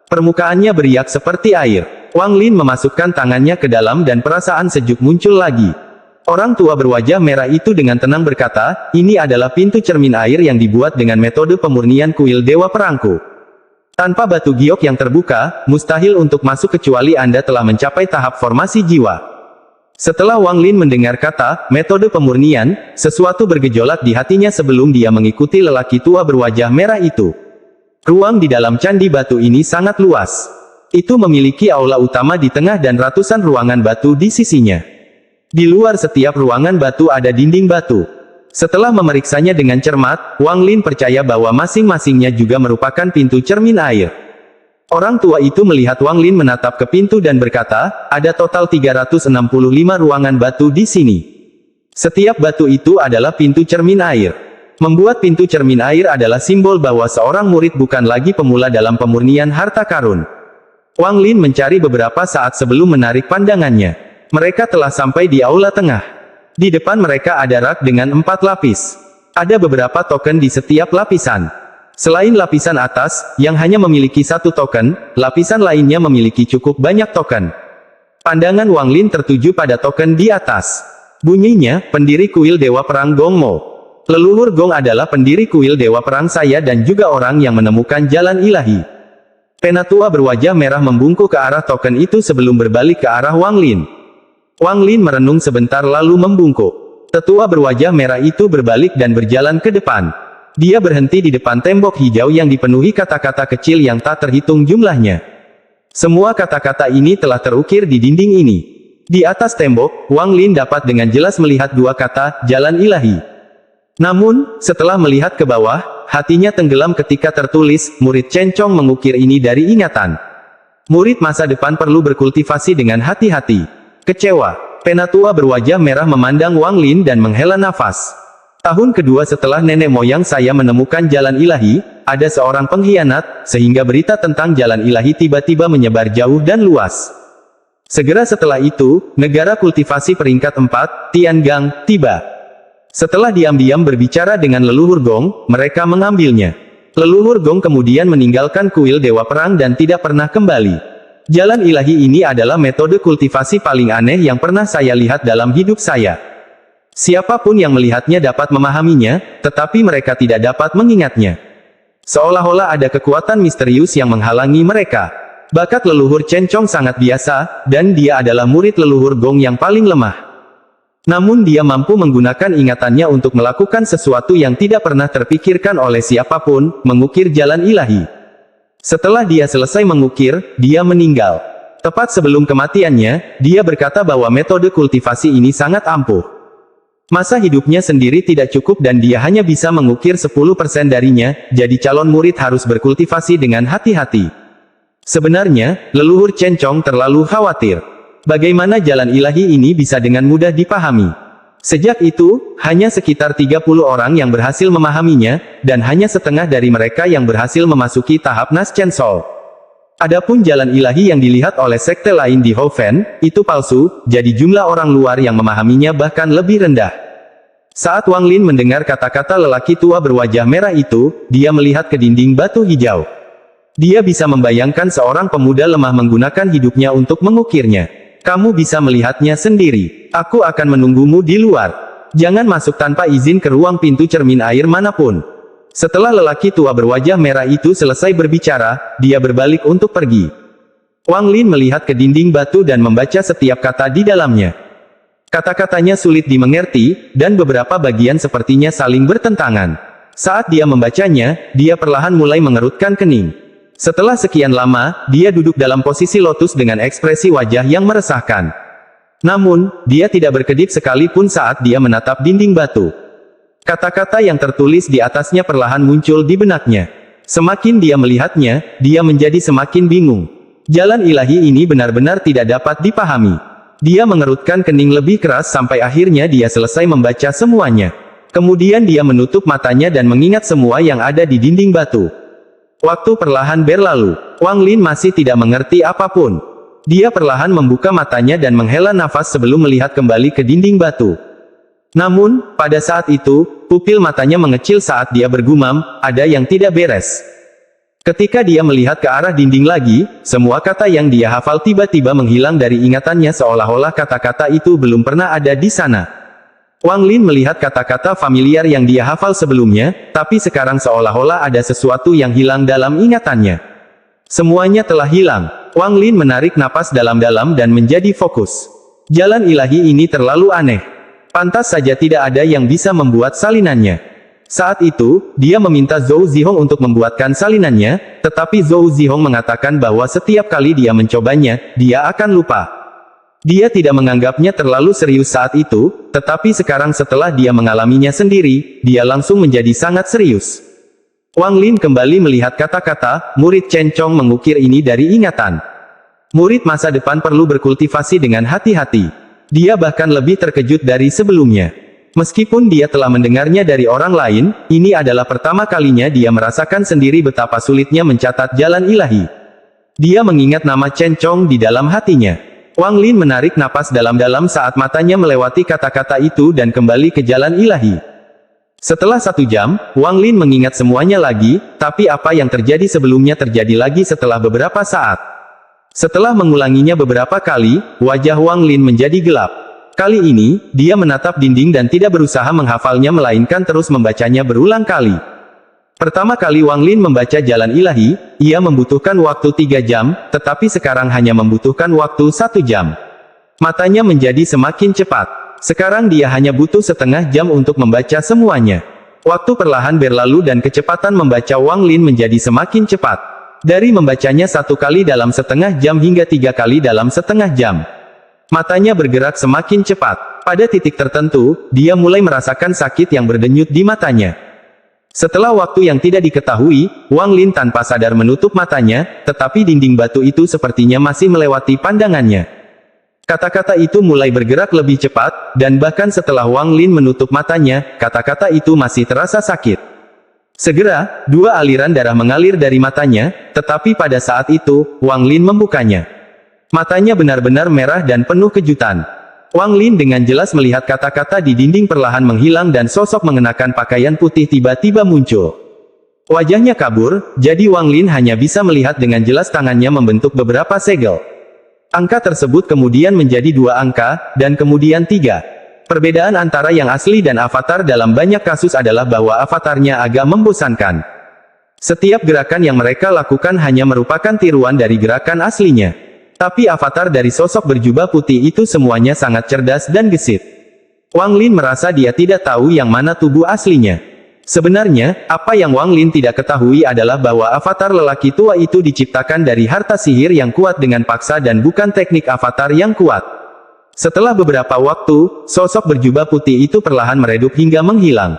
Permukaannya beriak seperti air. Wang Lin memasukkan tangannya ke dalam dan perasaan sejuk muncul lagi. Orang tua berwajah merah itu dengan tenang berkata, ini adalah pintu cermin air yang dibuat dengan metode pemurnian kuil Dewa Perangku. Tanpa batu giok yang terbuka, mustahil untuk masuk kecuali Anda telah mencapai tahap formasi jiwa. Setelah Wang Lin mendengar kata, metode pemurnian, sesuatu bergejolak di hatinya sebelum dia mengikuti lelaki tua berwajah merah itu. Ruang di dalam candi batu ini sangat luas. Itu memiliki aula utama di tengah dan ratusan ruangan batu di sisinya. Di luar setiap ruangan batu ada dinding batu. Setelah memeriksanya dengan cermat, Wang Lin percaya bahwa masing-masingnya juga merupakan pintu cermin air. Orang tua itu melihat Wang Lin menatap ke pintu dan berkata, ada total 365 ruangan batu di sini. Setiap batu itu adalah pintu cermin air. Membuat pintu cermin air adalah simbol bahwa seorang murid bukan lagi pemula dalam pemurnian harta karun. Wang Lin mencari beberapa saat sebelum menarik pandangannya. Mereka telah sampai di aula tengah. Di depan mereka ada rak dengan 4 lapis. Ada beberapa token di setiap lapisan. Selain lapisan atas, yang hanya memiliki 1 token, lapisan lainnya memiliki cukup banyak token. Pandangan Wang Lin tertuju pada token di atas. Bunyinya, pendiri kuil Dewa Perang Gong Mo. Leluhur Gong adalah pendiri kuil Dewa Perang saya dan juga orang yang menemukan jalan ilahi. Penatua berwajah merah membungkuk ke arah token itu sebelum berbalik ke arah Wang Lin. Wang Lin merenung sebentar lalu membungkuk. Tetua berwajah merah itu berbalik dan berjalan ke depan. Dia berhenti di depan tembok hijau yang dipenuhi kata-kata kecil yang tak terhitung jumlahnya. Semua kata-kata ini telah terukir di dinding ini. Di atas tembok, Wang Lin dapat dengan jelas melihat 2 kata, Jalan Ilahi. Namun, setelah melihat ke bawah, hatinya tenggelam ketika tertulis, murid Chen Chong mengukir ini dari ingatan. Murid masa depan perlu berkultivasi dengan hati-hati. Kecewa, penatua berwajah merah memandang Wang Lin dan menghela nafas. Tahun kedua setelah nenek moyang saya menemukan jalan ilahi, ada seorang pengkhianat, sehingga berita tentang jalan ilahi tiba-tiba menyebar jauh dan luas. Segera setelah itu, negara kultivasi peringkat 4, Tiangang, tiba. Setelah diam-diam berbicara dengan leluhur Gong, mereka mengambilnya. Leluhur Gong kemudian meninggalkan kuil Dewa Perang dan tidak pernah kembali. Jalan ilahi ini adalah metode kultivasi paling aneh yang pernah saya lihat dalam hidup saya. Siapapun yang melihatnya dapat memahaminya, tetapi mereka tidak dapat mengingatnya. Seolah-olah ada kekuatan misterius yang menghalangi mereka. Bakat leluhur Chen Chong sangat biasa, dan dia adalah murid leluhur Gong yang paling lemah. Namun dia mampu menggunakan ingatannya untuk melakukan sesuatu yang tidak pernah terpikirkan oleh siapapun, mengukir jalan ilahi. Setelah dia selesai mengukir, dia meninggal. Tepat sebelum kematiannya, dia berkata bahwa metode kultivasi ini sangat ampuh. Masa hidupnya sendiri tidak cukup dan dia hanya bisa mengukir 10% darinya, jadi calon murid harus berkultivasi dengan hati-hati. Sebenarnya, leluhur Chen Chong terlalu khawatir. Bagaimana jalan ilahi ini bisa dengan mudah dipahami? Sejak itu, hanya sekitar 30 orang yang berhasil memahaminya, dan hanya setengah dari mereka yang berhasil memasuki tahap Nas Chen Sol. Adapun jalan ilahi yang dilihat oleh sekte lain di Hoven, itu palsu, jadi jumlah orang luar yang memahaminya bahkan lebih rendah. Saat Wang Lin mendengar kata-kata lelaki tua berwajah merah itu, dia melihat ke dinding batu hijau. Dia bisa membayangkan seorang pemuda lemah menggunakan hidupnya untuk mengukirnya. Kamu bisa melihatnya sendiri. Aku akan menunggumu di luar. Jangan masuk tanpa izin ke ruang pintu cermin air manapun. Setelah lelaki tua berwajah merah itu selesai berbicara, dia berbalik untuk pergi. Wang Lin melihat ke dinding batu dan membaca setiap kata di dalamnya. Kata-katanya sulit dimengerti, dan beberapa bagian sepertinya saling bertentangan. Saat dia membacanya, dia perlahan mulai mengerutkan kening. Setelah sekian lama, dia duduk dalam posisi lotus dengan ekspresi wajah yang meresahkan. Namun, dia tidak berkedip sekalipun saat dia menatap dinding batu. Kata-kata yang tertulis di atasnya perlahan muncul di benaknya. Semakin dia melihatnya, dia menjadi semakin bingung. Jalan ilahi ini benar-benar tidak dapat dipahami. Dia mengerutkan kening lebih keras sampai akhirnya dia selesai membaca semuanya. Kemudian dia menutup matanya dan mengingat semua yang ada di dinding batu. Waktu perlahan berlalu. Wang Lin masih tidak mengerti apapun. Dia perlahan membuka matanya dan menghela nafas sebelum melihat kembali ke dinding batu. Namun, pada saat itu, pupil matanya mengecil saat dia bergumam, ada yang tidak beres. Ketika dia melihat ke arah dinding lagi, semua kata yang dia hafal tiba-tiba menghilang dari ingatannya seolah-olah kata-kata itu belum pernah ada di sana. Wang Lin melihat kata-kata familiar yang dia hafal sebelumnya, tapi sekarang seolah-olah ada sesuatu yang hilang dalam ingatannya. Semuanya telah hilang. Wang Lin menarik napas dalam-dalam dan menjadi fokus. Jalan ilahi ini terlalu aneh. Pantas saja tidak ada yang bisa membuat salinannya. Saat itu, dia meminta Zhou Zihong untuk membuatkan salinannya, tetapi Zhou Zihong mengatakan bahwa setiap kali dia mencobanya, dia akan lupa. Dia tidak menganggapnya terlalu serius saat itu, tetapi sekarang setelah dia mengalaminya sendiri, dia langsung menjadi sangat serius. Wang Lin kembali melihat kata-kata, murid Chen Chong mengukir ini dari ingatan. Murid masa depan perlu berkultivasi dengan hati-hati. Dia bahkan lebih terkejut dari sebelumnya. Meskipun dia telah mendengarnya dari orang lain, ini adalah pertama kalinya dia merasakan sendiri betapa sulitnya mencatat jalan ilahi. Dia mengingat nama Chen Chong di dalam hatinya. Wang Lin menarik napas dalam-dalam saat matanya melewati kata-kata itu dan kembali ke jalan ilahi. Setelah 1 jam, Wang Lin mengingat semuanya lagi, tapi apa yang terjadi sebelumnya terjadi lagi setelah beberapa saat. Setelah mengulanginya beberapa kali, wajah Wang Lin menjadi gelap. Kali ini, dia menatap dinding dan tidak berusaha menghafalnya melainkan terus membacanya berulang kali. Pertama kali Wang Lin membaca jalan ilahi, ia membutuhkan waktu 3 jam, tetapi sekarang hanya membutuhkan waktu 1 jam. Matanya menjadi semakin cepat. Sekarang dia hanya butuh setengah jam untuk membaca semuanya. Waktu perlahan berlalu dan kecepatan membaca Wang Lin menjadi semakin cepat. Dari membacanya 1 kali dalam setengah jam hingga 3 kali dalam setengah jam. Matanya bergerak semakin cepat. Pada titik tertentu, dia mulai merasakan sakit yang berdenyut di matanya. Setelah waktu yang tidak diketahui, Wang Lin tanpa sadar menutup matanya, tetapi dinding batu itu sepertinya masih melewati pandangannya. Kata-kata itu mulai bergerak lebih cepat, dan bahkan setelah Wang Lin menutup matanya, kata-kata itu masih terasa sakit. Segera, 2 aliran darah mengalir dari matanya, tetapi pada saat itu, Wang Lin membukanya. Matanya benar-benar merah dan penuh kejutan. Wang Lin dengan jelas melihat kata-kata di dinding perlahan menghilang dan sosok mengenakan pakaian putih tiba-tiba muncul. Wajahnya kabur, jadi Wang Lin hanya bisa melihat dengan jelas tangannya membentuk beberapa segel. Angka tersebut kemudian menjadi 2 angka, dan kemudian 3. Perbedaan antara yang asli dan avatar dalam banyak kasus adalah bahwa avatarnya agak membosankan. Setiap gerakan yang mereka lakukan hanya merupakan tiruan dari gerakan aslinya. Tapi avatar dari sosok berjubah putih itu semuanya sangat cerdas dan gesit. Wang Lin merasa dia tidak tahu yang mana tubuh aslinya. Sebenarnya, apa yang Wang Lin tidak ketahui adalah bahwa avatar lelaki tua itu diciptakan dari harta sihir yang kuat dengan paksa dan bukan teknik avatar yang kuat. Setelah beberapa waktu, sosok berjubah putih itu perlahan meredup hingga menghilang.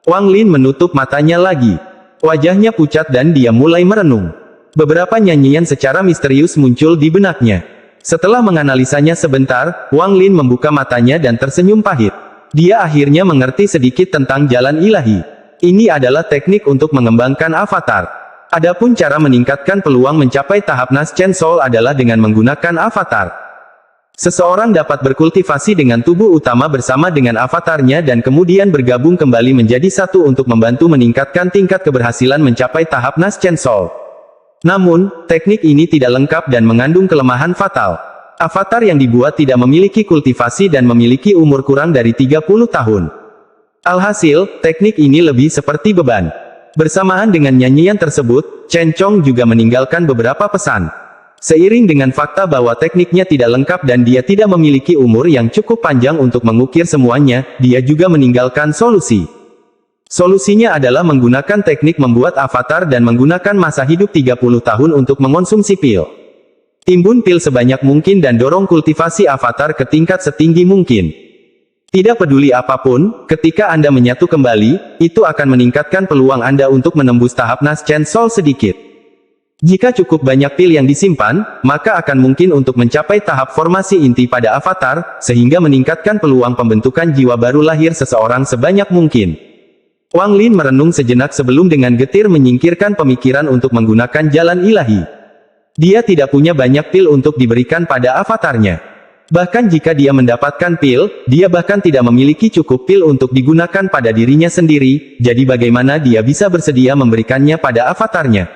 Wang Lin menutup matanya lagi. Wajahnya pucat dan dia mulai merenung. Beberapa nyanyian secara misterius muncul di benaknya. Setelah menganalisanya sebentar, Wang Lin membuka matanya dan tersenyum pahit. Dia akhirnya mengerti sedikit tentang jalan ilahi. Ini adalah teknik untuk mengembangkan avatar. Adapun cara meningkatkan peluang mencapai tahap Nas Chen Soul adalah dengan menggunakan avatar. Seseorang dapat berkultivasi dengan tubuh utama bersama dengan avatarnya dan kemudian bergabung kembali menjadi satu untuk membantu meningkatkan tingkat keberhasilan mencapai tahap Nas Chen Soul. Namun, teknik ini tidak lengkap dan mengandung kelemahan fatal. Avatar yang dibuat tidak memiliki kultivasi dan memiliki umur kurang dari 30 tahun. Alhasil, teknik ini lebih seperti beban. Bersamaan dengan nyanyian tersebut, Chen Chong juga meninggalkan beberapa pesan. Seiring dengan fakta bahwa tekniknya tidak lengkap dan dia tidak memiliki umur yang cukup panjang untuk mengukir semuanya, dia juga meninggalkan solusi. Solusinya adalah menggunakan teknik membuat avatar dan menggunakan masa hidup 30 tahun untuk mengonsumsi pil. Timbun pil sebanyak mungkin dan dorong kultivasi avatar ke tingkat setinggi mungkin. Tidak peduli apapun, ketika Anda menyatu kembali, itu akan meningkatkan peluang Anda untuk menembus tahap Nas Chen Soul sedikit. Jika cukup banyak pil yang disimpan, maka akan mungkin untuk mencapai tahap formasi inti pada avatar, sehingga meningkatkan peluang pembentukan jiwa baru lahir seseorang sebanyak mungkin. Wang Lin merenung sejenak sebelum dengan getir menyingkirkan pemikiran untuk menggunakan jalan ilahi. Dia tidak punya banyak pil untuk diberikan pada avatarnya. Bahkan jika dia mendapatkan pil, dia bahkan tidak memiliki cukup pil untuk digunakan pada dirinya sendiri, jadi bagaimana dia bisa bersedia memberikannya pada avatarnya?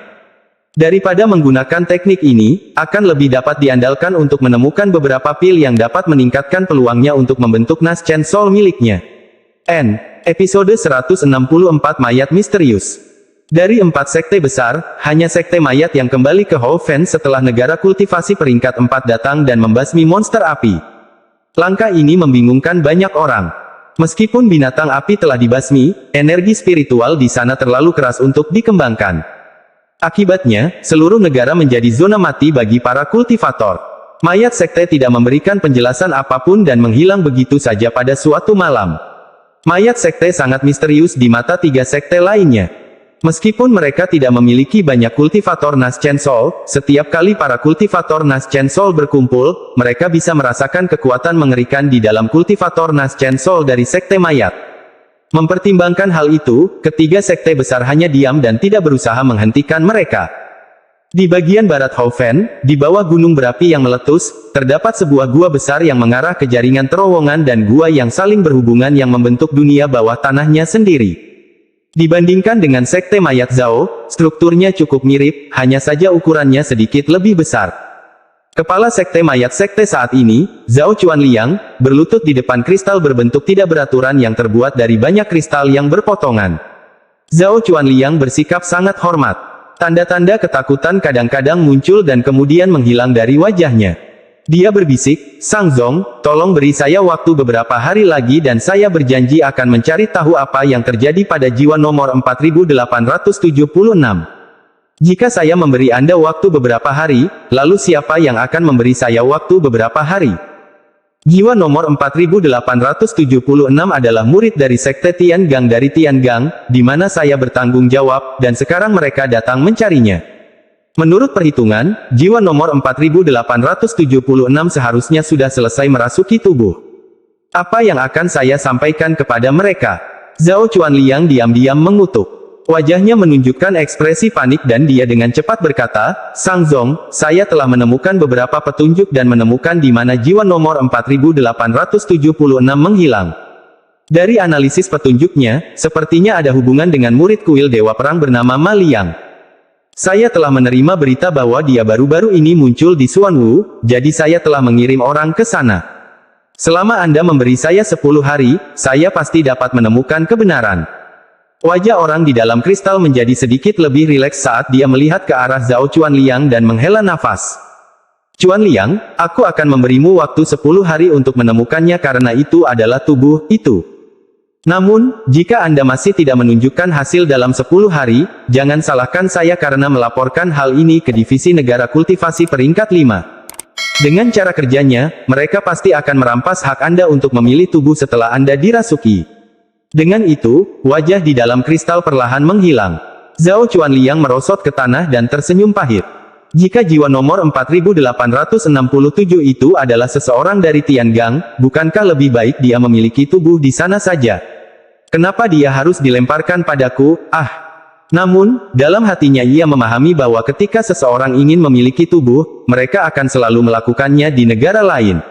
Daripada menggunakan teknik ini, akan lebih dapat diandalkan untuk menemukan beberapa pil yang dapat meningkatkan peluangnya untuk membentuk Naschen Soul miliknya. Episode 164 Mayat Misterius. Dari 4 sekte besar, hanya sekte mayat yang kembali ke Houfen setelah negara kultivasi peringkat 4 datang dan membasmi monster api. Langkah ini membingungkan banyak orang. Meskipun binatang api telah dibasmi, energi spiritual di sana terlalu keras untuk dikembangkan. Akibatnya, seluruh negara menjadi zona mati bagi para kultivator. Mayat sekte tidak memberikan penjelasan apapun dan menghilang begitu saja pada suatu malam. Mayat sekte sangat misterius di mata 3 sekte lainnya. Meskipun mereka tidak memiliki banyak kultivator Naschen Soul, setiap kali para kultivator Naschen Soul berkumpul, mereka bisa merasakan kekuatan mengerikan di dalam kultivator Naschen Soul dari sekte mayat. Mempertimbangkan hal itu, ketiga sekte besar hanya diam dan tidak berusaha menghentikan mereka. Di bagian barat Houfen, di bawah gunung berapi yang meletus, terdapat sebuah gua besar yang mengarah ke jaringan terowongan dan gua yang saling berhubungan yang membentuk dunia bawah tanahnya sendiri. Dibandingkan dengan sekte mayat Zhao, strukturnya cukup mirip, hanya saja ukurannya sedikit lebih besar. Kepala sekte mayat sekte saat ini, Zhao Chuanliang, berlutut di depan kristal berbentuk tidak beraturan yang terbuat dari banyak kristal yang berpotongan. Zhao Chuanliang bersikap sangat hormat. Tanda-tanda ketakutan kadang-kadang muncul dan kemudian menghilang dari wajahnya. Dia berbisik, "Sang Zong, tolong beri saya waktu beberapa hari lagi dan saya berjanji akan mencari tahu apa yang terjadi pada jiwa nomor 4876. Jika saya memberi Anda waktu beberapa hari, lalu siapa yang akan memberi saya waktu beberapa hari?" Jiwa nomor 4876 adalah murid dari sekte Tiangang dari Tiangang, di mana saya bertanggung jawab, dan sekarang mereka datang mencarinya. Menurut perhitungan, jiwa nomor 4876 seharusnya sudah selesai merasuki tubuh. Apa yang akan saya sampaikan kepada mereka? Zhao Chuanliang diam-diam mengutuk. Wajahnya menunjukkan ekspresi panik dan dia dengan cepat berkata, "Sang Zong, saya telah menemukan beberapa petunjuk dan menemukan di mana jiwa nomor 4876 menghilang. Dari analisis petunjuknya, sepertinya ada hubungan dengan murid kuil Dewa Perang bernama Ma Liang. Saya telah menerima berita bahwa dia baru-baru ini muncul di Xuanwu, jadi saya telah mengirim orang ke sana. Selama Anda memberi saya 10 hari, saya pasti dapat menemukan kebenaran." Wajah orang di dalam kristal menjadi sedikit lebih rileks saat dia melihat ke arah Zhao Chuanliang dan menghela nafas. "Chuanliang, aku akan memberimu waktu 10 hari untuk menemukannya karena itu adalah tubuh itu. Namun, jika Anda masih tidak menunjukkan hasil dalam 10 hari, jangan salahkan saya karena melaporkan hal ini ke Divisi Negara Kultivasi peringkat 5. Dengan cara kerjanya, mereka pasti akan merampas hak Anda untuk memilih tubuh setelah Anda dirasuki." Dengan itu, wajah di dalam kristal perlahan menghilang. Zhao Chuanliang merosot ke tanah dan tersenyum pahit. Jika jiwa nomor 4867 itu adalah seseorang dari Tiangang, bukankah lebih baik dia memiliki tubuh di sana saja? Kenapa dia harus dilemparkan padaku? Namun, dalam hatinya ia memahami bahwa ketika seseorang ingin memiliki tubuh, mereka akan selalu melakukannya di negara lain.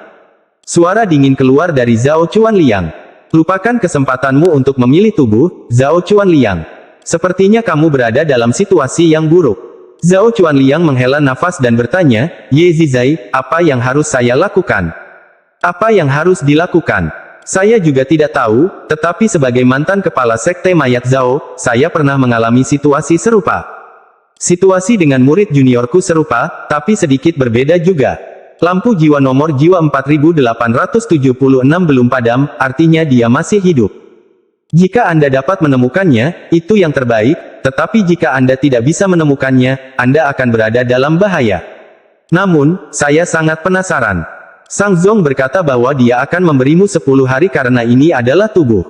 Suara dingin keluar dari Zhao Chuanliang. "Lupakan kesempatanmu untuk memilih tubuh, Zhao Chuanliang. Sepertinya kamu berada dalam situasi yang buruk." Zhao Chuanliang menghela nafas dan bertanya, "Ye Zizai, apa yang harus saya lakukan? Apa yang harus dilakukan?" "Saya juga tidak tahu, tetapi sebagai mantan kepala sekte mayat Zhao, saya pernah mengalami situasi serupa. Situasi dengan murid juniorku serupa, tapi sedikit berbeda juga. Lampu jiwa nomor jiwa 4876 belum padam, artinya dia masih hidup. Jika Anda dapat menemukannya, itu yang terbaik, tetapi jika Anda tidak bisa menemukannya, Anda akan berada dalam bahaya. Namun, saya sangat penasaran." Sang Zong berkata bahwa dia akan memberimu 10 hari karena ini adalah tubuh.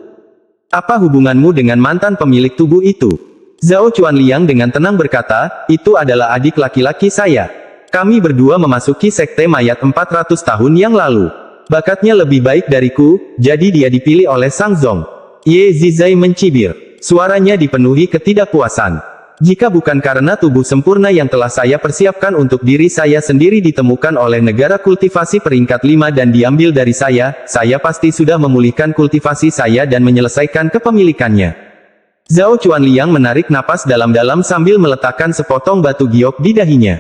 "Apa hubunganmu dengan mantan pemilik tubuh itu?" Zhao Chuanliang dengan tenang berkata, "Itu adalah adik laki-laki saya. Kami berdua memasuki sekte mayat 400 tahun yang lalu. Bakatnya lebih baik dariku, jadi dia dipilih oleh Sang Zong." Ye Zizai mencibir. Suaranya dipenuhi ketidakpuasan. "Jika bukan karena tubuh sempurna yang telah saya persiapkan untuk diri saya sendiri ditemukan oleh negara kultivasi peringkat 5 dan diambil dari saya pasti sudah memulihkan kultivasi saya dan menyelesaikan kepemilikannya." Zhao Chuanliang menarik napas dalam-dalam sambil meletakkan sepotong batu giok di dahinya.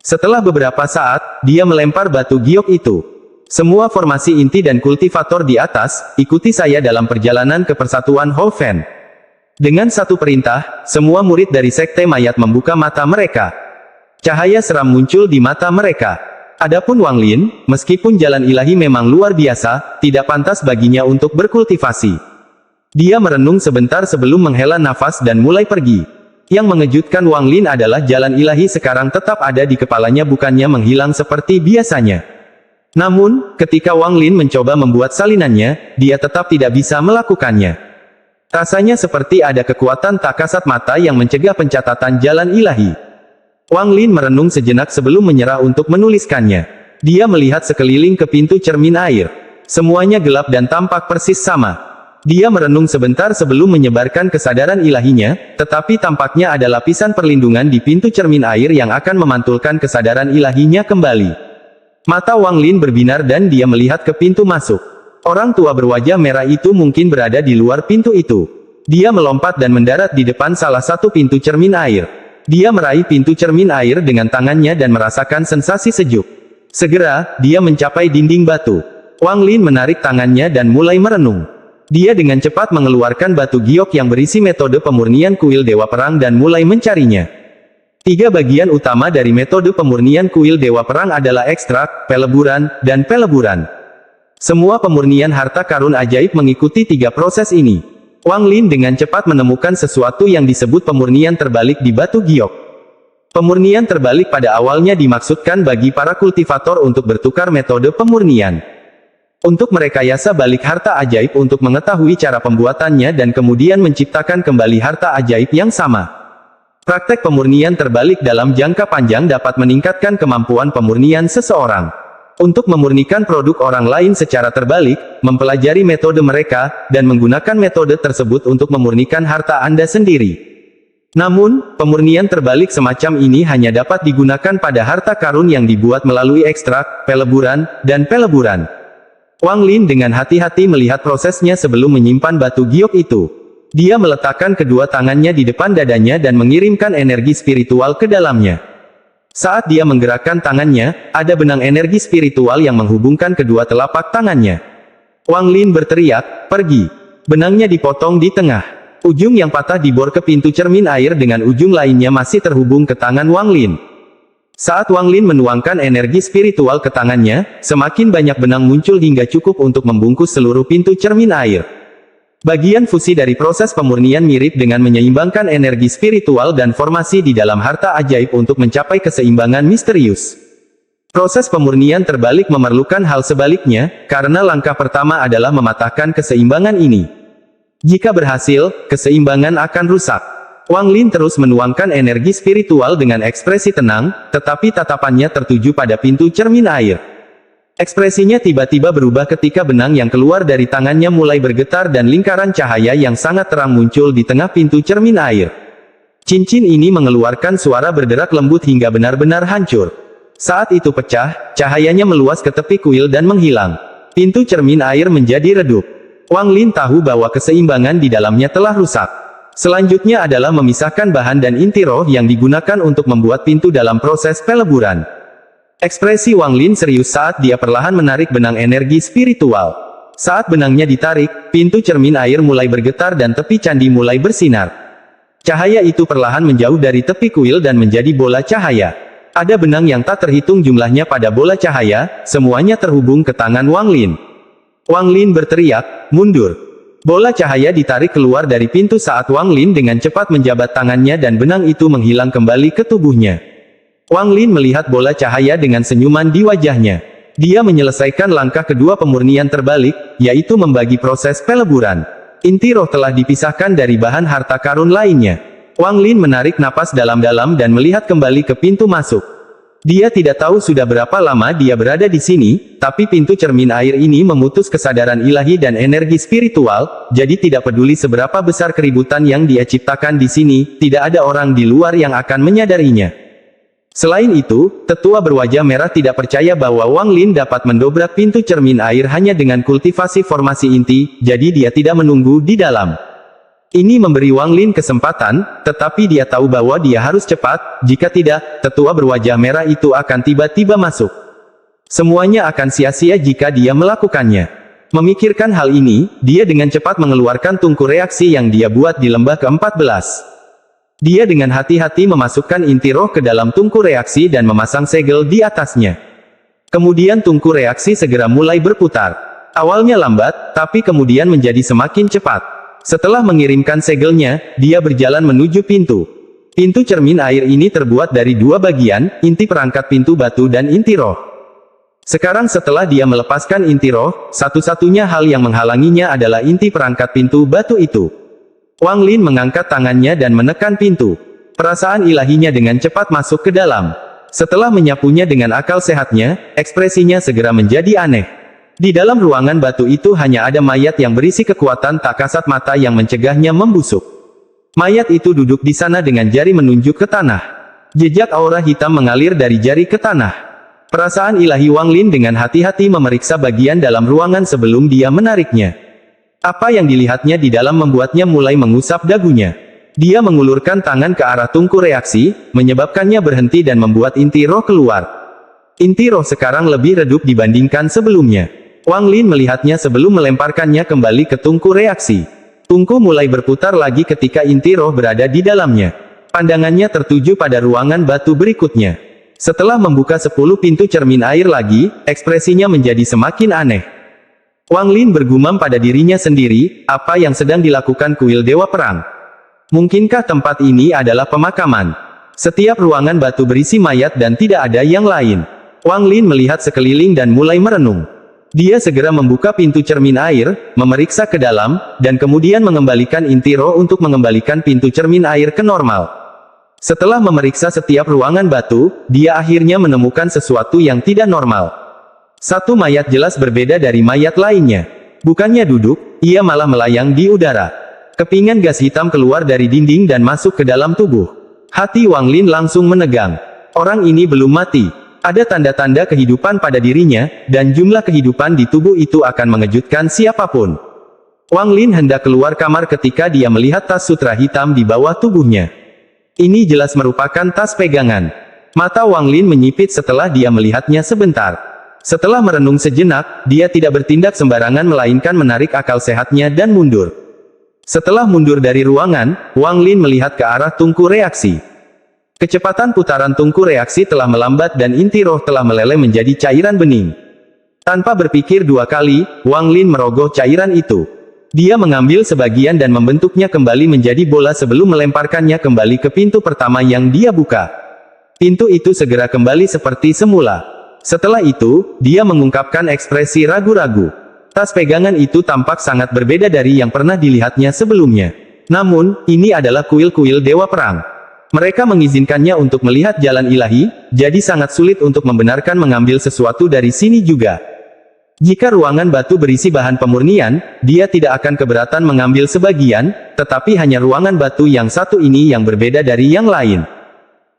Setelah beberapa saat, dia melempar batu giok itu. Semua formasi inti dan kultivator di atas, ikuti saya dalam perjalanan ke persatuan Hou Fan. Dengan satu perintah, semua murid dari Sekte Mayat membuka mata mereka. Cahaya seram muncul di mata mereka. Adapun Wang Lin, meskipun jalan ilahi memang luar biasa, tidak pantas baginya untuk berkultivasi. Dia merenung sebentar sebelum menghela nafas dan mulai pergi. Yang mengejutkan Wang Lin adalah jalan ilahi sekarang tetap ada di kepalanya, bukannya menghilang seperti biasanya. Namun, ketika Wang Lin mencoba membuat salinannya, dia tetap tidak bisa melakukannya. Rasanya seperti ada kekuatan tak kasat mata yang mencegah pencatatan jalan ilahi. Wang Lin merenung sejenak sebelum menyerah untuk menuliskannya. Dia melihat sekeliling ke pintu cermin air. Semuanya gelap dan tampak persis sama. Dia merenung sebentar sebelum menyebarkan kesadaran ilahinya, tetapi tampaknya ada lapisan perlindungan di pintu cermin air yang akan memantulkan kesadaran ilahinya kembali. Mata Wang Lin berbinar dan dia melihat ke pintu masuk. Orang tua berwajah merah itu mungkin berada di luar pintu itu. Dia melompat dan mendarat di depan salah satu pintu cermin air. Dia meraih pintu cermin air dengan tangannya dan merasakan sensasi sejuk. Segera, dia mencapai dinding batu. Wang Lin menarik tangannya dan mulai merenung. Dia dengan cepat mengeluarkan batu giok yang berisi metode pemurnian kuil Dewa Perang dan mulai mencarinya. 3 bagian utama dari metode pemurnian kuil Dewa Perang adalah ekstrak, peleburan, dan peleburan. Semua pemurnian harta karun ajaib mengikuti 3 proses ini. Wang Lin dengan cepat menemukan sesuatu yang disebut pemurnian terbalik di batu giok. Pemurnian terbalik pada awalnya dimaksudkan bagi para kultivator untuk bertukar metode pemurnian. Untuk merekayasa balik harta ajaib untuk mengetahui cara pembuatannya dan kemudian menciptakan kembali harta ajaib yang sama. Praktek pemurnian terbalik dalam jangka panjang dapat meningkatkan kemampuan pemurnian seseorang. Untuk memurnikan produk orang lain secara terbalik, mempelajari metode mereka, dan menggunakan metode tersebut untuk memurnikan harta Anda sendiri. Namun, pemurnian terbalik semacam ini hanya dapat digunakan pada harta karun yang dibuat melalui ekstrak, peleburan, dan peleburan. Wang Lin dengan hati-hati melihat prosesnya sebelum menyimpan batu giok itu. Dia meletakkan kedua tangannya di depan dadanya dan mengirimkan energi spiritual ke dalamnya. Saat dia menggerakkan tangannya, ada benang energi spiritual yang menghubungkan kedua telapak tangannya. Wang Lin berteriak, "Pergi!" Benangnya dipotong di tengah. Ujung yang patah dibor ke pintu cermin air dengan ujung lainnya masih terhubung ke tangan Wang Lin. Saat Wang Lin menuangkan energi spiritual ke tangannya, semakin banyak benang muncul hingga cukup untuk membungkus seluruh pintu cermin air. Bagian fusi dari proses pemurnian mirip dengan menyeimbangkan energi spiritual dan formasi di dalam harta ajaib untuk mencapai keseimbangan misterius. Proses pemurnian terbalik memerlukan hal sebaliknya, karena langkah pertama adalah mematahkan keseimbangan ini. Jika berhasil, keseimbangan akan rusak. Wang Lin terus menuangkan energi spiritual dengan ekspresi tenang, tetapi tatapannya tertuju pada pintu cermin air. Ekspresinya tiba-tiba berubah ketika benang yang keluar dari tangannya mulai bergetar dan lingkaran cahaya yang sangat terang muncul di tengah pintu cermin air. Cincin ini mengeluarkan suara berderak lembut hingga benar-benar hancur. Saat itu pecah, cahayanya meluas ke tepi kuil dan menghilang. Pintu cermin air menjadi redup. Wang Lin tahu bahwa keseimbangan di dalamnya telah rusak. Selanjutnya adalah memisahkan bahan dan inti roh yang digunakan untuk membuat pintu dalam proses peleburan. Ekspresi Wang Lin serius saat dia perlahan menarik benang energi spiritual. Saat benangnya ditarik, pintu cermin air mulai bergetar dan tepi candi mulai bersinar. Cahaya itu perlahan menjauh dari tepi kuil dan menjadi bola cahaya. Ada benang yang tak terhitung jumlahnya pada bola cahaya, semuanya terhubung ke tangan Wang Lin. Wang Lin berteriak, "Mundur!" Bola cahaya ditarik keluar dari pintu saat Wang Lin dengan cepat menjabat tangannya dan benang itu menghilang kembali ke tubuhnya. Wang Lin melihat bola cahaya dengan senyuman di wajahnya. Dia menyelesaikan langkah kedua pemurnian terbalik, yaitu membagi proses peleburan. Inti roh telah dipisahkan dari bahan harta karun lainnya. Wang Lin menarik napas dalam-dalam dan melihat kembali ke pintu masuk. Dia tidak tahu sudah berapa lama dia berada di sini, tapi pintu cermin air ini memutus kesadaran ilahi dan energi spiritual, jadi tidak peduli seberapa besar keributan yang dia ciptakan di sini, tidak ada orang di luar yang akan menyadarinya. Selain itu, tetua berwajah merah tidak percaya bahwa Wang Lin dapat mendobrak pintu cermin air hanya dengan kultivasi formasi inti, jadi dia tidak menunggu di dalam. Ini memberi Wang Lin kesempatan, tetapi dia tahu bahwa dia harus cepat, jika tidak, tetua berwajah merah itu akan tiba-tiba masuk. Semuanya akan sia-sia jika dia melakukannya. Memikirkan hal ini, dia dengan cepat mengeluarkan tungku reaksi yang dia buat di lembah ke-14. Dia dengan hati-hati memasukkan inti roh ke dalam tungku reaksi dan memasang segel di atasnya. Kemudian tungku reaksi segera mulai berputar. Awalnya lambat, tapi kemudian menjadi semakin cepat. Setelah mengirimkan segelnya, dia berjalan menuju pintu. Pintu cermin air ini terbuat dari dua bagian, inti perangkat pintu batu dan inti roh. Sekarang setelah dia melepaskan inti roh, satu-satunya hal yang menghalanginya adalah inti perangkat pintu batu itu. Wang Lin mengangkat tangannya dan menekan pintu. Perasaan ilahinya dengan cepat masuk ke dalam. Setelah menyapunya dengan akal sehatnya, ekspresinya segera menjadi aneh. Di dalam ruangan batu itu hanya ada mayat yang berisi kekuatan tak kasat mata yang mencegahnya membusuk. Mayat itu duduk di sana dengan jari menunjuk ke tanah. Jejak aura hitam mengalir dari jari ke tanah. Perasaan ilahi Wang Lin dengan hati-hati memeriksa bagian dalam ruangan sebelum dia menariknya. Apa yang dilihatnya di dalam membuatnya mulai mengusap dagunya. Dia mengulurkan tangan ke arah tungku reaksi, menyebabkannya berhenti dan membuat inti roh keluar. Inti roh sekarang lebih redup dibandingkan sebelumnya. Wang Lin melihatnya sebelum melemparkannya kembali ke tungku reaksi. Tungku mulai berputar lagi ketika inti roh berada di dalamnya. Pandangannya tertuju pada ruangan batu berikutnya. Setelah membuka 10 pintu cermin air lagi, ekspresinya menjadi semakin aneh. Wang Lin bergumam pada dirinya sendiri, apa yang sedang dilakukan kuil Dewa Perang? Mungkinkah tempat ini adalah pemakaman? Setiap ruangan batu berisi mayat dan tidak ada yang lain. Wang Lin melihat sekeliling dan mulai merenung. Dia segera membuka pintu cermin air, memeriksa ke dalam, dan kemudian mengembalikan inti roh untuk mengembalikan pintu cermin air ke normal. Setelah memeriksa setiap ruangan batu, dia akhirnya menemukan sesuatu yang tidak normal. Satu mayat jelas berbeda dari mayat lainnya. Bukannya duduk, ia malah melayang di udara. Kepingan gas hitam keluar dari dinding dan masuk ke dalam tubuh. Hati Wang Lin langsung menegang. Orang ini belum mati. Ada tanda-tanda kehidupan pada dirinya, dan jumlah kehidupan di tubuh itu akan mengejutkan siapapun. Wang Lin hendak keluar kamar ketika dia melihat tas sutra hitam di bawah tubuhnya. Ini jelas merupakan tas pegangan. Mata Wang Lin menyipit setelah dia melihatnya sebentar. Setelah merenung sejenak, dia tidak bertindak sembarangan melainkan menarik akal sehatnya dan mundur. Setelah mundur dari ruangan, Wang Lin melihat ke arah tungku reaksi. Kecepatan putaran tungku reaksi telah melambat dan inti roh telah meleleh menjadi cairan bening. Tanpa berpikir dua kali, Wang Lin merogoh cairan itu. Dia mengambil sebagian dan membentuknya kembali menjadi bola sebelum melemparkannya kembali ke pintu pertama yang dia buka. Pintu itu segera kembali seperti semula. Setelah itu, dia mengungkapkan ekspresi ragu-ragu. Tas pegangan itu tampak sangat berbeda dari yang pernah dilihatnya sebelumnya. Namun, ini adalah kuil-kuil Dewa Perang. Mereka mengizinkannya untuk melihat jalan ilahi, jadi sangat sulit untuk membenarkan mengambil sesuatu dari sini juga. Jika ruangan batu berisi bahan pemurnian, dia tidak akan keberatan mengambil sebagian, tetapi hanya ruangan batu yang satu ini yang berbeda dari yang lain.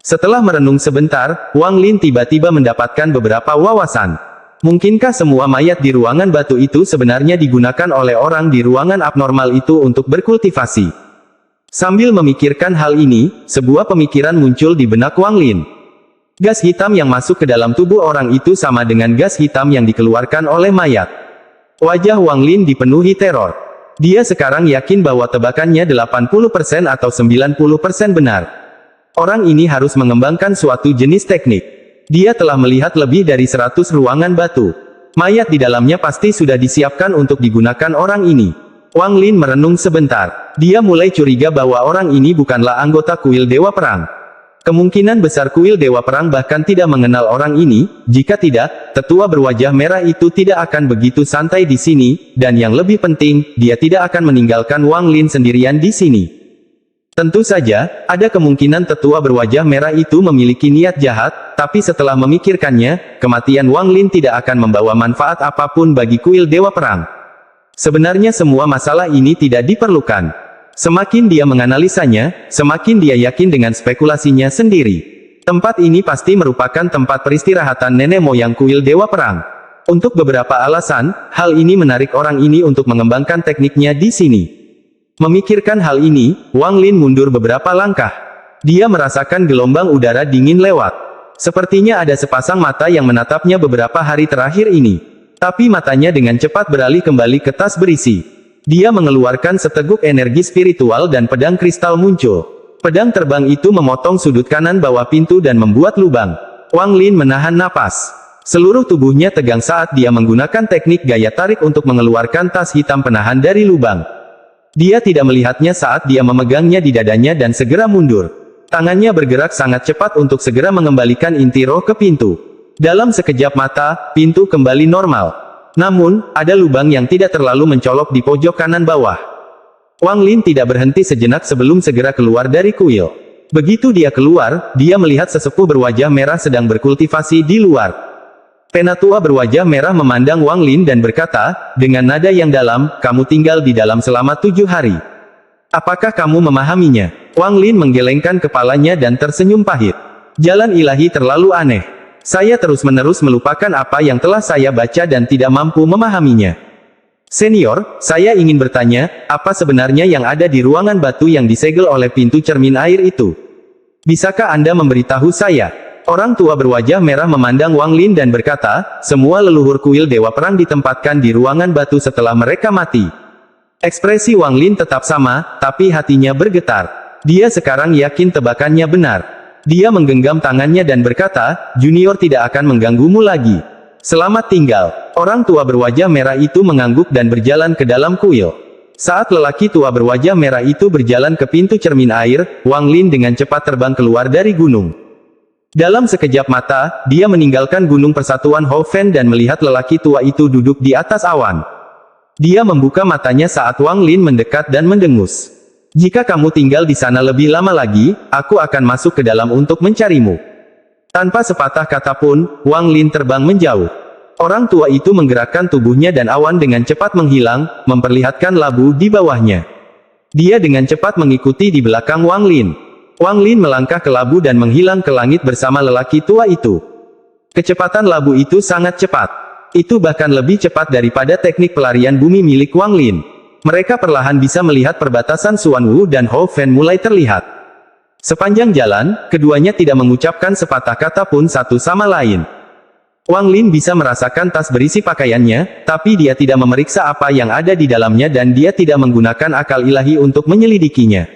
Setelah merenung sebentar, Wang Lin tiba-tiba mendapatkan beberapa wawasan. Mungkinkah semua mayat di ruangan batu itu sebenarnya digunakan oleh orang di ruangan abnormal itu untuk berkultivasi? Sambil memikirkan hal ini, sebuah pemikiran muncul di benak Wang Lin. Gas hitam yang masuk ke dalam tubuh orang itu sama dengan gas hitam yang dikeluarkan oleh mayat. Wajah Wang Lin dipenuhi teror. Dia sekarang yakin bahwa tebakannya 80% atau 90% benar. Orang ini harus mengembangkan suatu jenis teknik. Dia telah melihat lebih dari 100 ruangan batu. Mayat di dalamnya pasti sudah disiapkan untuk digunakan orang ini. Wang Lin merenung sebentar. Dia mulai curiga bahwa orang ini bukanlah anggota kuil Dewa Perang. Kemungkinan besar kuil Dewa Perang bahkan tidak mengenal orang ini. Jika tidak, tetua berwajah merah itu tidak akan begitu santai di sini, dan yang lebih penting, dia tidak akan meninggalkan Wang Lin sendirian di sini. Tentu saja, ada kemungkinan tetua berwajah merah itu memiliki niat jahat, tapi setelah memikirkannya, kematian Wang Lin tidak akan membawa manfaat apapun bagi kuil Dewa Perang. Sebenarnya semua masalah ini tidak diperlukan. Semakin dia menganalisanya, semakin dia yakin dengan spekulasinya sendiri. Tempat ini pasti merupakan tempat peristirahatan nenek moyang kuil Dewa Perang. Untuk beberapa alasan, hal ini menarik orang ini untuk mengembangkan tekniknya di sini. Memikirkan hal ini, Wang Lin mundur beberapa langkah. Dia merasakan gelombang udara dingin lewat. Sepertinya ada sepasang mata yang menatapnya beberapa hari terakhir ini. Tapi matanya dengan cepat beralih kembali ke tas berisi. Dia mengeluarkan seteguk energi spiritual dan pedang kristal muncul. Pedang terbang itu memotong sudut kanan bawah pintu dan membuat lubang. Wang Lin menahan napas. Seluruh tubuhnya tegang saat dia menggunakan teknik gaya tarik untuk mengeluarkan tas hitam penahan dari lubang. Dia tidak melihatnya saat dia memegangnya di dadanya dan segera mundur. Tangannya bergerak sangat cepat untuk segera mengembalikan inti roh ke pintu. Dalam sekejap mata, pintu kembali normal. Namun, ada lubang yang tidak terlalu mencolok di pojok kanan bawah. Wang Lin tidak berhenti sejenak sebelum segera keluar dari kuil. Begitu dia keluar, dia melihat sesepuh berwajah merah sedang berkultivasi di luar. Penatua berwajah merah memandang Wang Lin dan berkata, dengan nada yang dalam, kamu tinggal di dalam selama 7 hari. Apakah kamu memahaminya? Wang Lin menggelengkan kepalanya dan tersenyum pahit. Jalan ilahi terlalu aneh. Saya terus-menerus melupakan apa yang telah saya baca dan tidak mampu memahaminya. Senior, saya ingin bertanya, apa sebenarnya yang ada di ruangan batu yang disegel oleh pintu cermin air itu? Bisakah Anda memberitahu saya? Orang tua berwajah merah memandang Wang Lin dan berkata, semua leluhur kuil Dewa Perang ditempatkan di ruangan batu setelah mereka mati. Ekspresi Wang Lin tetap sama, tapi hatinya bergetar. Dia sekarang yakin tebakannya benar. Dia menggenggam tangannya dan berkata, Junior tidak akan mengganggumu lagi. Selamat tinggal. Orang tua berwajah merah itu mengangguk dan berjalan ke dalam kuil. Saat lelaki tua berwajah merah itu berjalan ke pintu cermin air, Wang Lin dengan cepat terbang keluar dari gunung. Dalam sekejap mata, dia meninggalkan Gunung Persatuan Hoven dan melihat lelaki tua itu duduk di atas awan. Dia membuka matanya saat Wang Lin mendekat dan mendengus. Jika kamu tinggal di sana lebih lama lagi, aku akan masuk ke dalam untuk mencarimu. Tanpa sepatah kata pun, Wang Lin terbang menjauh. Orang tua itu menggerakkan tubuhnya dan awan dengan cepat menghilang, memperlihatkan labu di bawahnya. Dia dengan cepat mengikuti di belakang Wang Lin. Wang Lin melangkah ke labu dan menghilang ke langit bersama lelaki tua itu. Kecepatan labu itu sangat cepat. Itu bahkan lebih cepat daripada teknik pelarian bumi milik Wang Lin. Mereka perlahan bisa melihat perbatasan Xuanwu dan Hoven mulai terlihat. Sepanjang jalan, keduanya tidak mengucapkan sepatah kata pun satu sama lain. Wang Lin bisa merasakan tas berisi pakaiannya, tapi dia tidak memeriksa apa yang ada di dalamnya dan dia tidak menggunakan akal ilahi untuk menyelidikinya.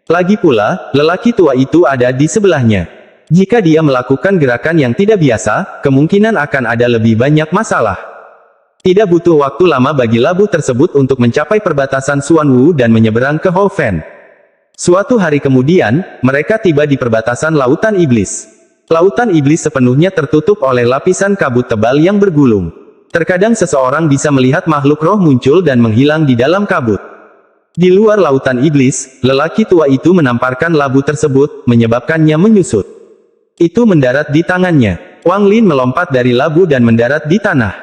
Lagi pula, lelaki tua itu ada di sebelahnya. Jika dia melakukan gerakan yang tidak biasa, kemungkinan akan ada lebih banyak masalah. Tidak butuh waktu lama bagi labu tersebut untuk mencapai perbatasan Xuanwu dan menyeberang ke Hoven. Suatu hari kemudian, mereka tiba di perbatasan Lautan Iblis. Lautan Iblis sepenuhnya tertutup oleh lapisan kabut tebal yang bergulung. Terkadang seseorang bisa melihat makhluk roh muncul dan menghilang di dalam kabut. Di luar Lautan Iblis, lelaki tua itu menamparkan labu tersebut, menyebabkannya menyusut. Itu mendarat di tangannya. Wang Lin melompat dari labu dan mendarat di tanah.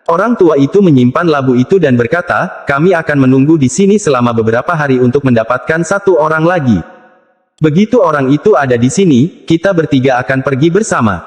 Orang tua itu menyimpan labu itu dan berkata, kami akan menunggu di sini selama beberapa hari untuk mendapatkan satu orang lagi. Begitu orang itu ada di sini, kita bertiga akan pergi bersama.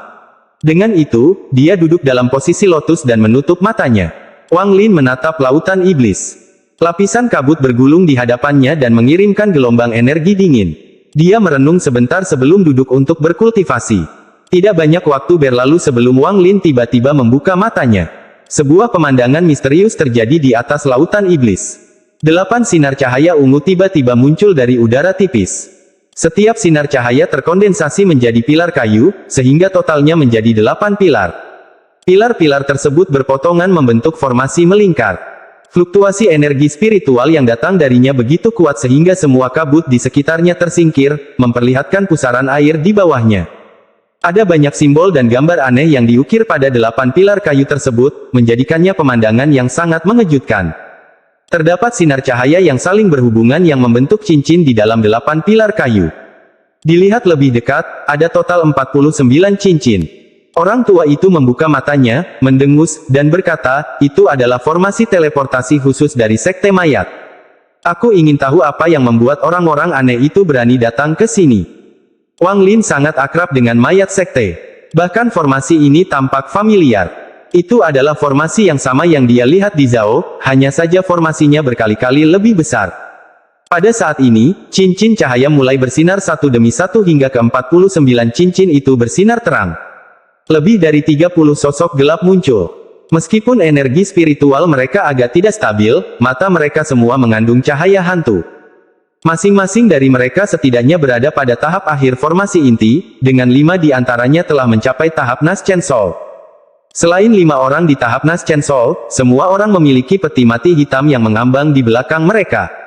Dengan itu, dia duduk dalam posisi lotus dan menutup matanya. Wang Lin menatap Lautan Iblis. Lapisan kabut bergulung di hadapannya dan mengirimkan gelombang energi dingin. Dia merenung sebentar sebelum duduk untuk berkultivasi. Tidak banyak waktu berlalu sebelum Wang Lin tiba-tiba membuka matanya. Sebuah pemandangan misterius terjadi di atas Lautan Iblis. 8 sinar cahaya ungu tiba-tiba muncul dari udara tipis. Setiap sinar cahaya terkondensasi menjadi pilar kayu, sehingga totalnya menjadi 8 pilar. Pilar-pilar tersebut berpotongan membentuk formasi melingkar. Fluktuasi energi spiritual yang datang darinya begitu kuat sehingga semua kabut di sekitarnya tersingkir, memperlihatkan pusaran air di bawahnya. Ada banyak simbol dan gambar aneh yang diukir pada 8 pilar kayu tersebut, menjadikannya pemandangan yang sangat mengejutkan. Terdapat sinar cahaya yang saling berhubungan yang membentuk cincin di dalam 8 pilar kayu. Dilihat lebih dekat, ada total 49 cincin. Orang tua itu membuka matanya, mendengus, dan berkata, itu adalah formasi teleportasi khusus dari Sekte Mayat. Aku ingin tahu apa yang membuat orang-orang aneh itu berani datang ke sini. Wang Lin sangat akrab dengan mayat Sekte. Bahkan formasi ini tampak familiar. Itu adalah formasi yang sama yang dia lihat di Zhao, hanya saja formasinya berkali-kali lebih besar. Pada saat ini, cincin cahaya mulai bersinar satu demi satu hingga ke-49 cincin itu bersinar terang. Lebih dari 30 sosok gelap muncul. Meskipun energi spiritual mereka agak tidak stabil, mata mereka semua mengandung cahaya hantu. Masing-masing dari mereka setidaknya berada pada tahap akhir formasi inti, dengan 5 di antaranya telah mencapai tahap Naschen Soul. Selain 5 orang di tahap Naschen Soul, semua orang memiliki peti mati hitam yang mengambang di belakang mereka.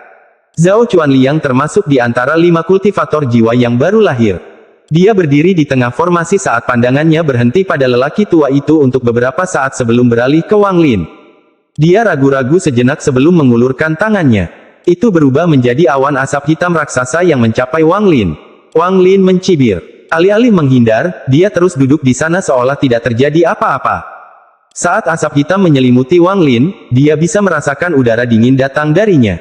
Zhao Chuanliang termasuk di antara 5 kultivator jiwa yang baru lahir. Dia berdiri di tengah formasi saat pandangannya berhenti pada lelaki tua itu untuk beberapa saat sebelum beralih ke Wang Lin. Dia ragu-ragu sejenak sebelum mengulurkan tangannya. Itu berubah menjadi awan asap hitam raksasa yang mencapai Wang Lin. Wang Lin mencibir. Alih-alih menghindar, dia terus duduk di sana seolah tidak terjadi apa-apa. Saat asap hitam menyelimuti Wang Lin, dia bisa merasakan udara dingin datang darinya.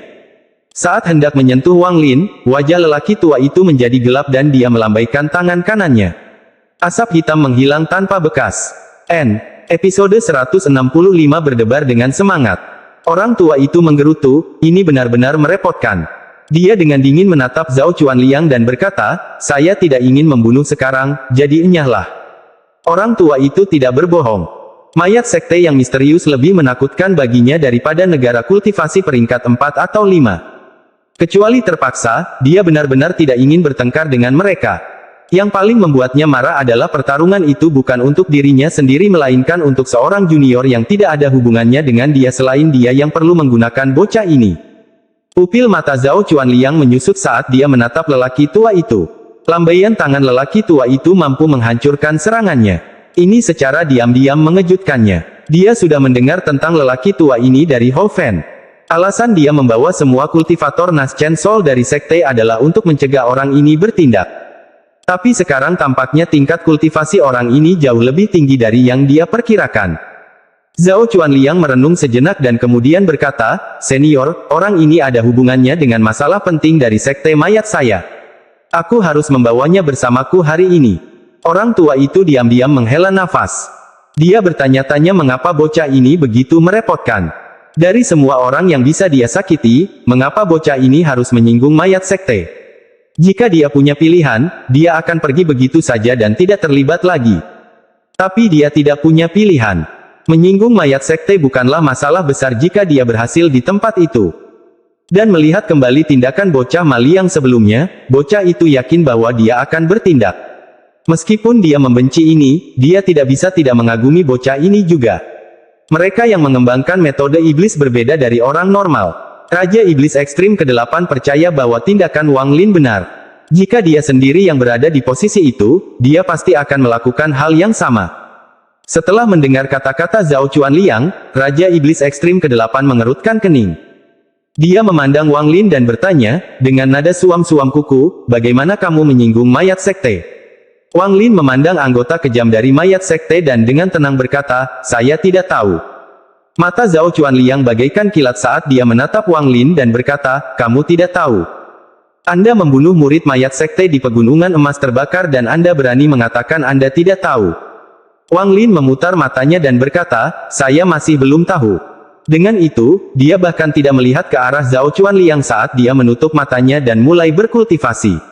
Saat hendak menyentuh Wang Lin, wajah lelaki tua itu menjadi gelap dan dia melambaikan tangan kanannya. Asap hitam menghilang tanpa bekas. Episode 165 berdebar dengan semangat. Orang tua itu menggerutu, ini benar-benar merepotkan. Dia dengan dingin menatap Zhao Chuanliang dan berkata, saya tidak ingin membunuh sekarang, jadi enyahlah. Orang tua itu tidak berbohong. Mayat sekte yang misterius lebih menakutkan baginya daripada negara kultivasi peringkat 4 atau 5. Kecuali terpaksa, dia benar-benar tidak ingin bertengkar dengan mereka. Yang paling membuatnya marah adalah pertarungan itu bukan untuk dirinya sendiri melainkan untuk seorang junior yang tidak ada hubungannya dengan dia selain dia yang perlu menggunakan bocah ini. Pupil mata Zhao Chuanliang menyusut saat dia menatap lelaki tua itu. Lambaian tangan lelaki tua itu mampu menghancurkan serangannya. Ini secara diam-diam mengejutkannya. Dia sudah mendengar tentang lelaki tua ini dari Hou Fan. Alasan dia membawa semua kultivator Naschen Soul dari sekte adalah untuk mencegah orang ini bertindak. Tapi sekarang tampaknya tingkat kultivasi orang ini jauh lebih tinggi dari yang dia perkirakan. Zhao Chuanliang merenung sejenak dan kemudian berkata, senior, orang ini ada hubungannya dengan masalah penting dari sekte mayat saya. Aku harus membawanya bersamaku hari ini. Orang tua itu diam-diam menghela nafas. Dia bertanya-tanya mengapa bocah ini begitu merepotkan. Dari semua orang yang bisa dia sakiti, mengapa bocah ini harus menyinggung mayat sekte? Jika dia punya pilihan, dia akan pergi begitu saja dan tidak terlibat lagi. Tapi dia tidak punya pilihan. Menyinggung mayat sekte bukanlah masalah besar jika dia berhasil di tempat itu. Dan melihat kembali tindakan bocah Mali yang sebelumnya, bocah itu yakin bahwa dia akan bertindak. Meskipun dia membenci ini, dia tidak bisa tidak mengagumi bocah ini juga. Mereka yang mengembangkan metode iblis berbeda dari orang normal. Raja Iblis Ekstrim ke-8 percaya bahwa tindakan Wang Lin benar. Jika dia sendiri yang berada di posisi itu, dia pasti akan melakukan hal yang sama. Setelah mendengar kata-kata Zhao Chuanliang, Raja Iblis Ekstrim ke-8 mengerutkan kening. Dia memandang Wang Lin dan bertanya, dengan nada suam-suam kuku, bagaimana kamu menyinggung mayat sekte? Wang Lin memandang anggota kejam dari mayat sekte dan dengan tenang berkata, saya tidak tahu. Mata Zhao Chuanliang bagaikan kilat saat dia menatap Wang Lin dan berkata, kamu tidak tahu. Anda membunuh murid mayat sekte di pegunungan emas terbakar dan Anda berani mengatakan Anda tidak tahu. Wang Lin memutar matanya dan berkata, saya masih belum tahu. Dengan itu, dia bahkan tidak melihat ke arah Zhao Chuanliang saat dia menutup matanya dan mulai berkultivasi.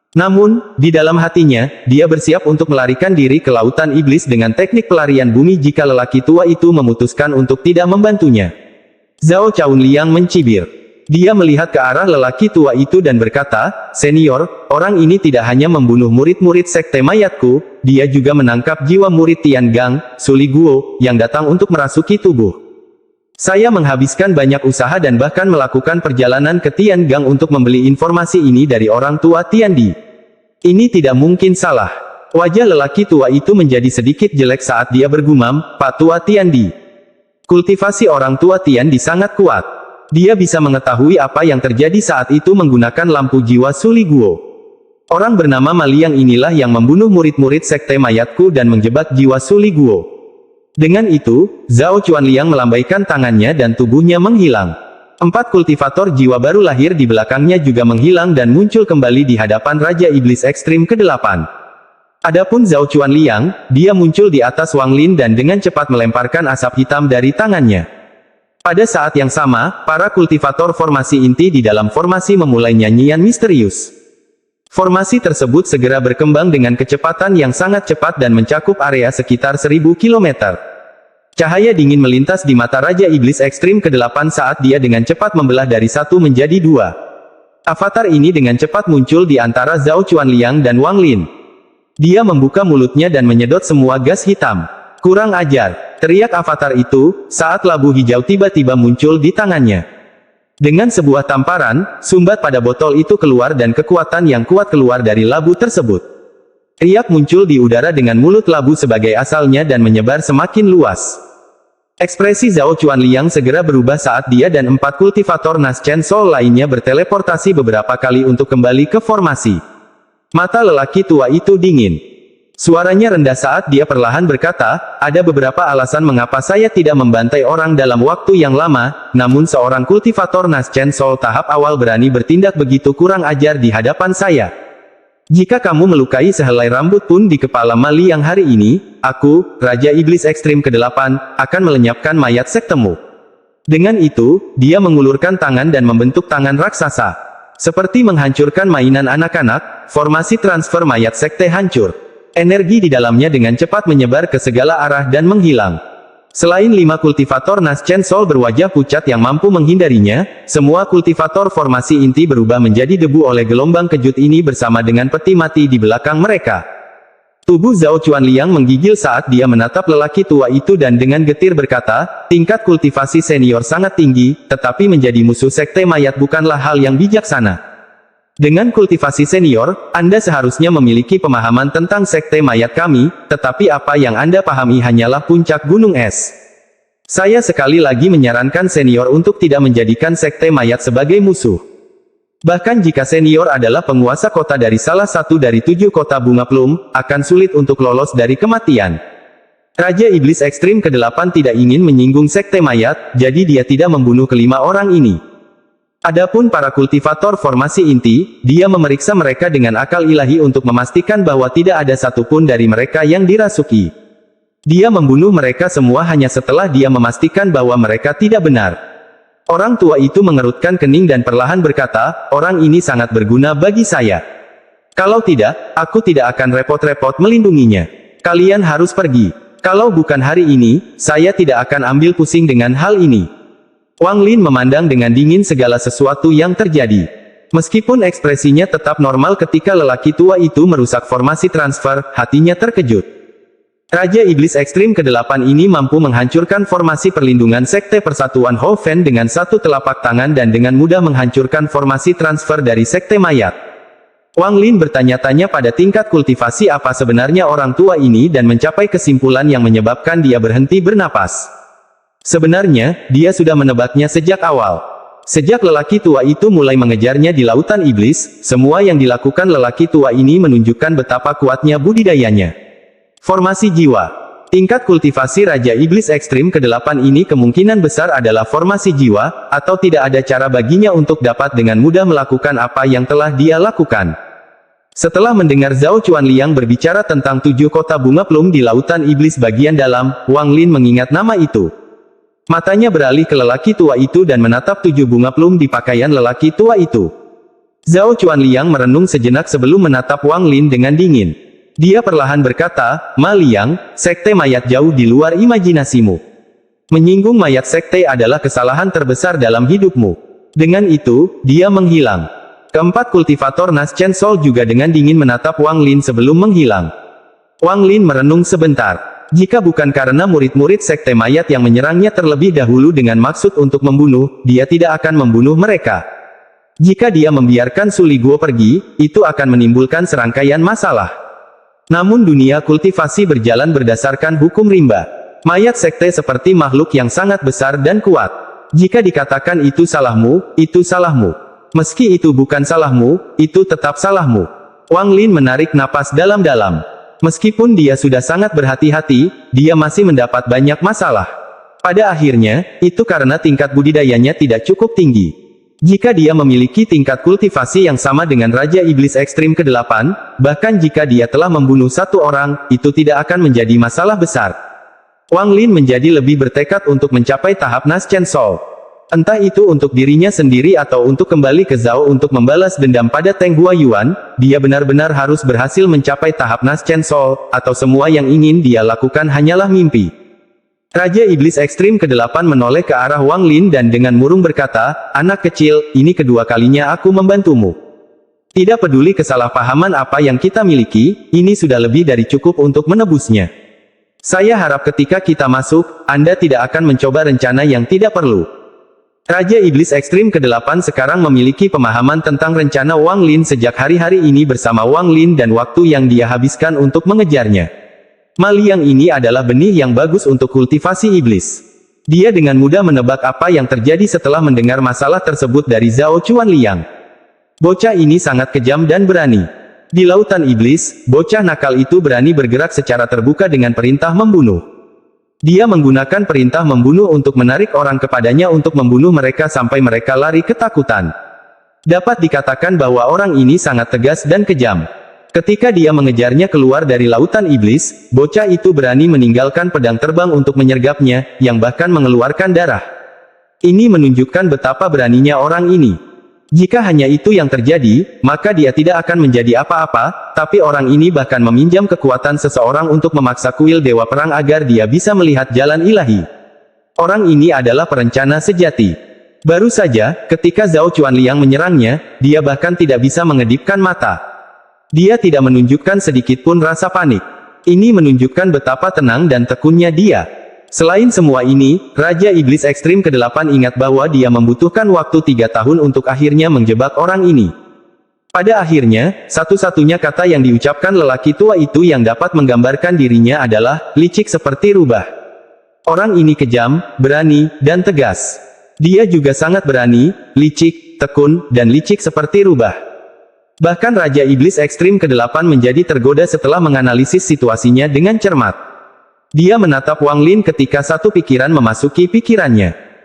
Namun, di dalam hatinya, dia bersiap untuk melarikan diri ke lautan iblis dengan teknik pelarian bumi jika lelaki tua itu memutuskan untuk tidak membantunya. Zhao Chuanliang mencibir. Dia melihat ke arah lelaki tua itu dan berkata, senior, orang ini tidak hanya membunuh murid-murid sekte mayatku, dia juga menangkap jiwa murid Tian Gang, Suli Guo, yang datang untuk merasuki tubuh. Saya menghabiskan banyak usaha dan bahkan melakukan perjalanan ke Tian Gang untuk membeli informasi ini dari orang tua Tian Di. Ini tidak mungkin salah. Wajah lelaki tua itu menjadi sedikit jelek saat dia bergumam, Pak Tua Tian Di. Kultivasi orang tua Tian Di sangat kuat. Dia bisa mengetahui apa yang terjadi saat itu menggunakan lampu jiwa Suli Guo. Orang bernama Maliang inilah yang membunuh murid-murid sekte mayatku dan menjebak jiwa Suli Guo. Dengan itu, Zhao Chuanliang melambaikan tangannya dan tubuhnya menghilang. 4 kultivator jiwa baru lahir di belakangnya juga menghilang dan muncul kembali di hadapan Raja Iblis Ekstrim ke-8. Adapun Zhao Chuanliang, dia muncul di atas Wang Lin dan dengan cepat melemparkan asap hitam dari tangannya. Pada saat yang sama, para kultivator formasi inti di dalam formasi memulai nyanyian misterius. Formasi tersebut segera berkembang dengan kecepatan yang sangat cepat dan mencakup area sekitar 1000 km. Cahaya dingin melintas di mata Raja Iblis Ekstrim ke-8 saat dia dengan cepat membelah dari satu menjadi dua. Avatar ini dengan cepat muncul di antara Zhao Chuanliang dan Wang Lin. Dia membuka mulutnya dan menyedot semua gas hitam. Kurang ajar, teriak avatar itu, saat labu hijau tiba-tiba muncul di tangannya. Dengan sebuah tamparan, sumbat pada botol itu keluar dan kekuatan yang kuat keluar dari labu tersebut. Riak muncul di udara dengan mulut labu sebagai asalnya dan menyebar semakin luas. Ekspresi Zhao Chuanliang segera berubah saat dia dan 4 kultivator Nas Chen Soul lainnya berteleportasi beberapa kali untuk kembali ke formasi. Mata lelaki tua itu dingin. Suaranya rendah saat dia perlahan berkata, ada beberapa alasan mengapa saya tidak membantai orang dalam waktu yang lama, namun seorang kultivator Nas Chen Soul tahap awal berani bertindak begitu kurang ajar di hadapan saya. Jika kamu melukai sehelai rambut pun di kepala Ma Liang hari ini, aku, Raja Iblis Ekstrim ke-8, akan melenyapkan mayat sektemu. Dengan itu, dia mengulurkan tangan dan membentuk tangan raksasa. Seperti menghancurkan mainan anak-anak, formasi transfer mayat sekte hancur. Energi di dalamnya dengan cepat menyebar ke segala arah dan menghilang. Selain 5 kultivator Nas Chen Soul berwajah pucat yang mampu menghindarinya, semua kultivator formasi inti berubah menjadi debu oleh gelombang kejut ini bersama dengan peti mati di belakang mereka. Tubuh Zhao Chuanliang menggigil saat dia menatap lelaki tua itu dan dengan getir berkata, tingkat kultivasi senior sangat tinggi, tetapi menjadi musuh sekte mayat bukanlah hal yang bijaksana. Dengan kultivasi senior, Anda seharusnya memiliki pemahaman tentang sekte mayat kami, tetapi apa yang Anda pahami hanyalah puncak gunung es. Saya sekali lagi menyarankan senior untuk tidak menjadikan sekte mayat sebagai musuh. Bahkan jika senior adalah penguasa kota dari salah satu dari 7 kota bunga plum, akan sulit untuk lolos dari kematian. Raja Iblis Ekstrim ke-8 tidak ingin menyinggung sekte mayat, jadi dia tidak membunuh kelima orang ini. Adapun para kultivator formasi inti, dia memeriksa mereka dengan akal ilahi untuk memastikan bahwa tidak ada satupun dari mereka yang dirasuki. Dia membunuh mereka semua hanya setelah dia memastikan bahwa mereka tidak benar. Orang tua itu mengerutkan kening dan perlahan berkata, orang ini sangat berguna bagi saya. Kalau tidak, aku tidak akan repot-repot melindunginya. Kalian harus pergi. Kalau bukan hari ini, saya tidak akan ambil pusing dengan hal ini. Wang Lin memandang dengan dingin segala sesuatu yang terjadi. Meskipun ekspresinya tetap normal ketika lelaki tua itu merusak formasi transfer, hatinya terkejut. Raja Iblis Ekstrim ke-8 ini mampu menghancurkan formasi perlindungan Sekte Persatuan Hou Fen dengan satu telapak tangan dan dengan mudah menghancurkan formasi transfer dari Sekte Mayat. Wang Lin bertanya-tanya pada tingkat kultivasi apa sebenarnya orang tua ini dan mencapai kesimpulan yang menyebabkan dia berhenti bernapas. Sebenarnya, dia sudah menebaknya sejak awal. Sejak lelaki tua itu mulai mengejarnya di lautan iblis, semua yang dilakukan lelaki tua ini menunjukkan betapa kuatnya budidayanya. Formasi jiwa. Tingkat kultivasi Raja Iblis Ekstrim ke-8 ini kemungkinan besar adalah formasi jiwa, atau tidak ada cara baginya untuk dapat dengan mudah melakukan apa yang telah dia lakukan. Setelah mendengar Zhao Chuanliang berbicara tentang 7 kota bunga plum di lautan iblis bagian dalam, Wang Lin mengingat nama itu. Matanya beralih ke lelaki tua itu dan menatap 7 bunga plum di pakaian lelaki tua itu. Zhao Chuanliang merenung sejenak sebelum menatap Wang Lin dengan dingin. Dia perlahan berkata, Ma Liang, sekte mayat jauh di luar imajinasimu. Menyinggung mayat sekte adalah kesalahan terbesar dalam hidupmu. Dengan itu, dia menghilang. Keempat kultivator Nas Chen Soul juga dengan dingin menatap Wang Lin sebelum menghilang. Wang Lin merenung sebentar. Jika bukan karena murid-murid sekte mayat yang menyerangnya terlebih dahulu dengan maksud untuk membunuh, dia tidak akan membunuh mereka. Jika dia membiarkan Su Liguo pergi, itu akan menimbulkan serangkaian masalah. Namun dunia kultivasi berjalan berdasarkan hukum rimba. Mayat sekte seperti makhluk yang sangat besar dan kuat. Jika dikatakan itu salahmu, itu salahmu. Meski itu bukan salahmu, itu tetap salahmu. Wang Lin menarik napas dalam-dalam. Meskipun dia sudah sangat berhati-hati, dia masih mendapat banyak masalah. Pada akhirnya, itu karena tingkat budidayanya tidak cukup tinggi. Jika dia memiliki tingkat kultivasi yang sama dengan Raja Iblis Ekstrim ke-8, bahkan jika dia telah membunuh satu orang, itu tidak akan menjadi masalah besar. Wang Lin menjadi lebih bertekad untuk mencapai tahap Naschen Soul. Entah itu untuk dirinya sendiri atau untuk kembali ke Zhao untuk membalas dendam pada Teng Huayuan, dia benar-benar harus berhasil mencapai tahap Naschen Soul, atau semua yang ingin dia lakukan hanyalah mimpi. Raja Iblis Ekstrim ke-8 menoleh ke arah Wang Lin dan dengan murung berkata, "Anak kecil, ini kedua kalinya aku membantumu. Tidak peduli kesalahpahaman apa yang kita miliki, ini sudah lebih dari cukup untuk menebusnya. Saya harap ketika kita masuk, Anda tidak akan mencoba rencana yang tidak perlu." Raja Iblis Ekstrim ke-8 sekarang memiliki pemahaman tentang rencana Wang Lin sejak hari-hari ini bersama Wang Lin dan waktu yang dia habiskan untuk mengejarnya. Ma Liang ini adalah benih yang bagus untuk kultivasi iblis. Dia dengan mudah menebak apa yang terjadi setelah mendengar masalah tersebut dari Zhao Chuan Liang. Bocah ini sangat kejam dan berani. Di lautan iblis, bocah nakal itu berani bergerak secara terbuka dengan perintah membunuh. Dia menggunakan perintah membunuh untuk menarik orang kepadanya untuk membunuh mereka sampai mereka lari ketakutan. Dapat dikatakan bahwa orang ini sangat tegas dan kejam. Ketika dia mengejarnya keluar dari lautan iblis, bocah itu berani meninggalkan pedang terbang untuk menyergapnya, yang bahkan mengeluarkan darah. Ini menunjukkan betapa beraninya orang ini. Jika hanya itu yang terjadi, maka dia tidak akan menjadi apa-apa, tapi orang ini bahkan meminjam kekuatan seseorang untuk memaksa kuil Dewa Perang agar dia bisa melihat jalan ilahi. Orang ini adalah perencana sejati. Baru saja, ketika Zhao Chuan Liang menyerangnya, dia bahkan tidak bisa mengedipkan mata. Dia tidak menunjukkan sedikit pun rasa panik. Ini menunjukkan betapa tenang dan tekunnya dia. Selain semua ini, Raja Iblis Ekstrim ke-8 ingat bahwa dia membutuhkan waktu 3 tahun untuk akhirnya menjebak orang ini. Pada akhirnya, satu-satunya kata yang diucapkan lelaki tua itu yang dapat menggambarkan dirinya adalah, licik seperti rubah. Orang ini kejam, berani, dan tegas. Dia juga sangat berani, licik, tekun, dan licik seperti rubah. Bahkan Raja Iblis Ekstrim ke-8 menjadi tergoda setelah menganalisis situasinya dengan cermat. Dia menatap Wang Lin ketika satu pikiran memasuki pikirannya.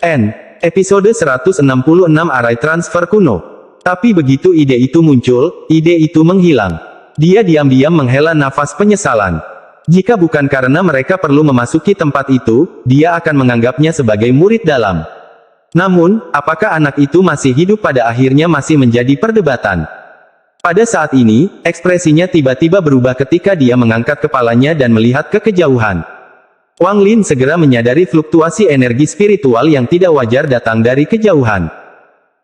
Episode 166 Arai Transfer Kuno. Tapi begitu ide itu muncul, ide itu menghilang. Dia diam-diam menghela nafas penyesalan. Jika bukan karena mereka perlu memasuki tempat itu, dia akan menganggapnya sebagai murid dalam. Namun, apakah anak itu masih hidup pada akhirnya masih menjadi perdebatan. Pada saat ini, ekspresinya tiba-tiba berubah ketika dia mengangkat kepalanya dan melihat ke kejauhan. Wang Lin segera menyadari fluktuasi energi spiritual yang tidak wajar datang dari kejauhan.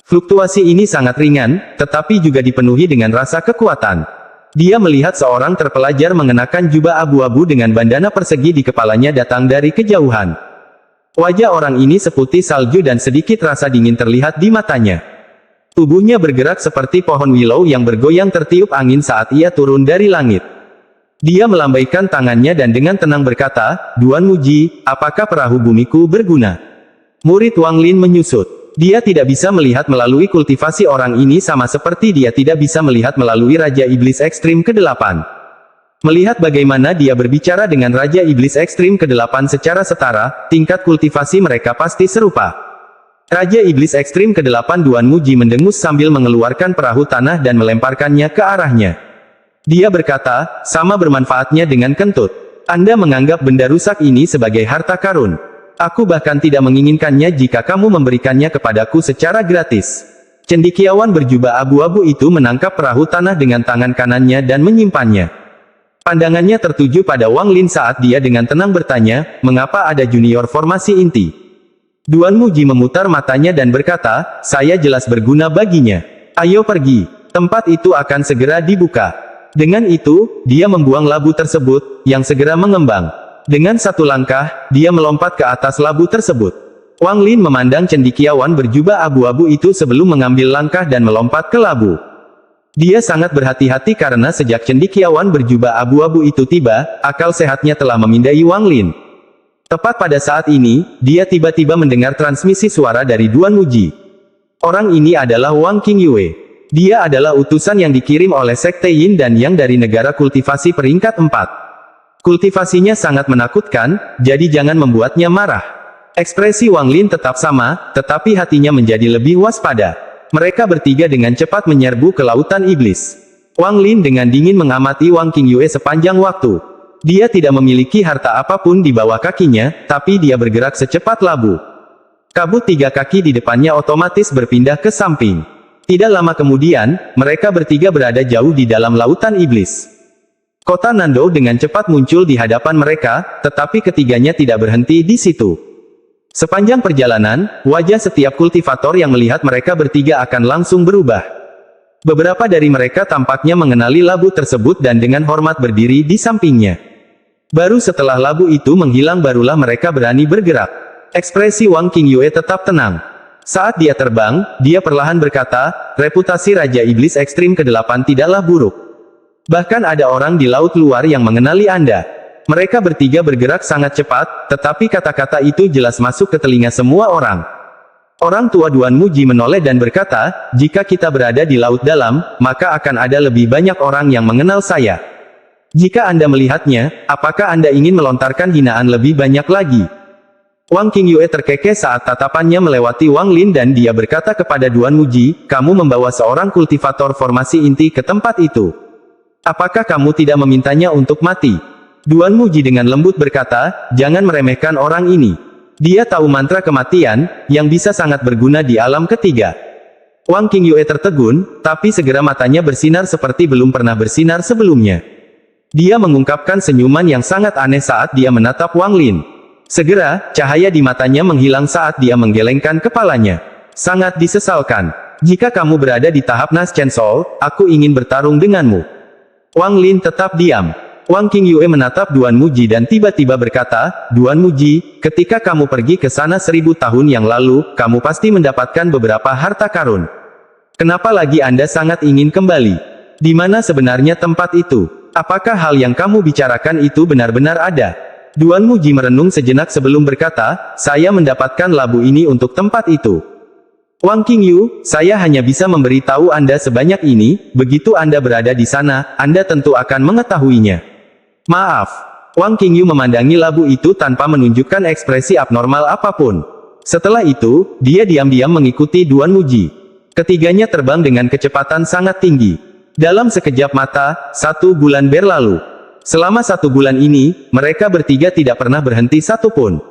Fluktuasi ini sangat ringan, tetapi juga dipenuhi dengan rasa kekuatan. Dia melihat seorang terpelajar mengenakan jubah abu-abu dengan bandana persegi di kepalanya datang dari kejauhan. Wajah orang ini seputih salju dan sedikit rasa dingin terlihat di matanya. Tubuhnya bergerak seperti pohon willow yang bergoyang tertiup angin saat ia turun dari langit. Dia melambaikan tangannya dan dengan tenang berkata, "Duan Muji, apakah perahu bumiku berguna?" Murid Wang Lin menyusut. Dia tidak bisa melihat melalui kultivasi orang ini sama seperti dia tidak bisa melihat melalui Raja Iblis Ekstrim ke-8. Melihat bagaimana dia berbicara dengan Raja Iblis Ekstrim ke-8 secara setara, tingkat kultivasi mereka pasti serupa. Raja Iblis Ekstrim ke-8 Duan Muji mendengus sambil mengeluarkan perahu tanah dan melemparkannya ke arahnya. Dia berkata, "Sama bermanfaatnya dengan kentut. Anda menganggap benda rusak ini sebagai harta karun. Aku bahkan tidak menginginkannya jika kamu memberikannya kepadaku secara gratis." Cendekiawan berjubah abu-abu itu menangkap perahu tanah dengan tangan kanannya dan menyimpannya. Pandangannya tertuju pada Wang Lin saat dia dengan tenang bertanya, "Mengapa ada junior formasi inti?" Duan Muji memutar matanya dan berkata, "Saya jelas berguna baginya. Ayo pergi. Tempat itu akan segera dibuka." Dengan itu, dia membuang labu tersebut, yang segera mengembang. Dengan satu langkah, dia melompat ke atas labu tersebut. Wang Lin memandang cendekiawan berjubah abu-abu itu sebelum mengambil langkah dan melompat ke labu. Dia sangat berhati-hati karena sejak cendekiawan berjubah abu-abu itu tiba, akal sehatnya telah memindai Wang Lin. Tepat pada saat ini, dia tiba-tiba mendengar transmisi suara dari Duan Muji. Orang ini adalah Wang Qingyue. Dia adalah utusan yang dikirim oleh Sekte Yin dan Yang dari negara kultivasi peringkat 4. Kultivasinya sangat menakutkan, jadi jangan membuatnya marah. Ekspresi Wang Lin tetap sama, tetapi hatinya menjadi lebih waspada. Mereka bertiga dengan cepat menyerbu ke lautan iblis. Wang Lin dengan dingin mengamati Wang Qingyue sepanjang waktu. Dia tidak memiliki harta apapun di bawah kakinya, tapi dia bergerak secepat labu. Kabut 3 kaki di depannya otomatis berpindah ke samping. Tidak lama kemudian, mereka bertiga berada jauh di dalam lautan iblis. Kota Nando dengan cepat muncul di hadapan mereka, tetapi ketiganya tidak berhenti di situ. Sepanjang perjalanan, wajah setiap kultivator yang melihat mereka bertiga akan langsung berubah. Beberapa dari mereka tampaknya mengenali labu tersebut dan dengan hormat berdiri di sampingnya. Baru setelah labu itu menghilang barulah mereka berani bergerak. Ekspresi Wang Qingyue tetap tenang. Saat dia terbang, dia perlahan berkata, reputasi Raja Iblis Ekstrim ke-8 tidaklah buruk. Bahkan ada orang di laut luar yang mengenali Anda. Mereka bertiga bergerak sangat cepat, tetapi kata-kata itu jelas masuk ke telinga semua orang. Orang tua Duan Muji menoleh dan berkata, jika kita berada di laut dalam, maka akan ada lebih banyak orang yang mengenal saya. Jika Anda melihatnya, apakah Anda ingin melontarkan hinaan lebih banyak lagi? Wang Qingyue terkekeh saat tatapannya melewati Wang Lin dan dia berkata kepada Duan Muji, kamu membawa seorang kultivator formasi inti ke tempat itu. Apakah kamu tidak memintanya untuk mati? Duan Muji dengan lembut berkata, jangan meremehkan orang ini. Dia tahu mantra kematian, yang bisa sangat berguna di alam ketiga. Wang Qingyue tertegun, tapi segera matanya bersinar seperti belum pernah bersinar sebelumnya. Dia mengungkapkan senyuman yang sangat aneh saat dia menatap Wang Lin. Segera, cahaya di matanya menghilang saat dia menggelengkan kepalanya. Sangat disesalkan. Jika kamu berada di tahap Nas Chen Sol, aku ingin bertarung denganmu. Wang Lin tetap diam. Wang Qingyue menatap Duan Muji dan tiba-tiba berkata, Duan Muji, ketika kamu pergi ke sana 1000 tahun yang lalu, kamu pasti mendapatkan beberapa harta karun. Kenapa lagi Anda sangat ingin kembali? Di mana sebenarnya tempat itu? Apakah hal yang kamu bicarakan itu benar-benar ada? Duan Muji merenung sejenak sebelum berkata, saya mendapatkan labu ini untuk tempat itu. Wang Qingyu, saya hanya bisa memberitahu Anda sebanyak ini, begitu Anda berada di sana, Anda tentu akan mengetahuinya. Maaf. Wang Qingyu memandangi labu itu tanpa menunjukkan ekspresi abnormal apapun. Setelah itu, dia diam-diam mengikuti Duan Muji. Ketiganya terbang dengan kecepatan sangat tinggi. Dalam sekejap mata, 1 bulan berlalu. Selama 1 bulan ini, mereka bertiga tidak pernah berhenti satupun.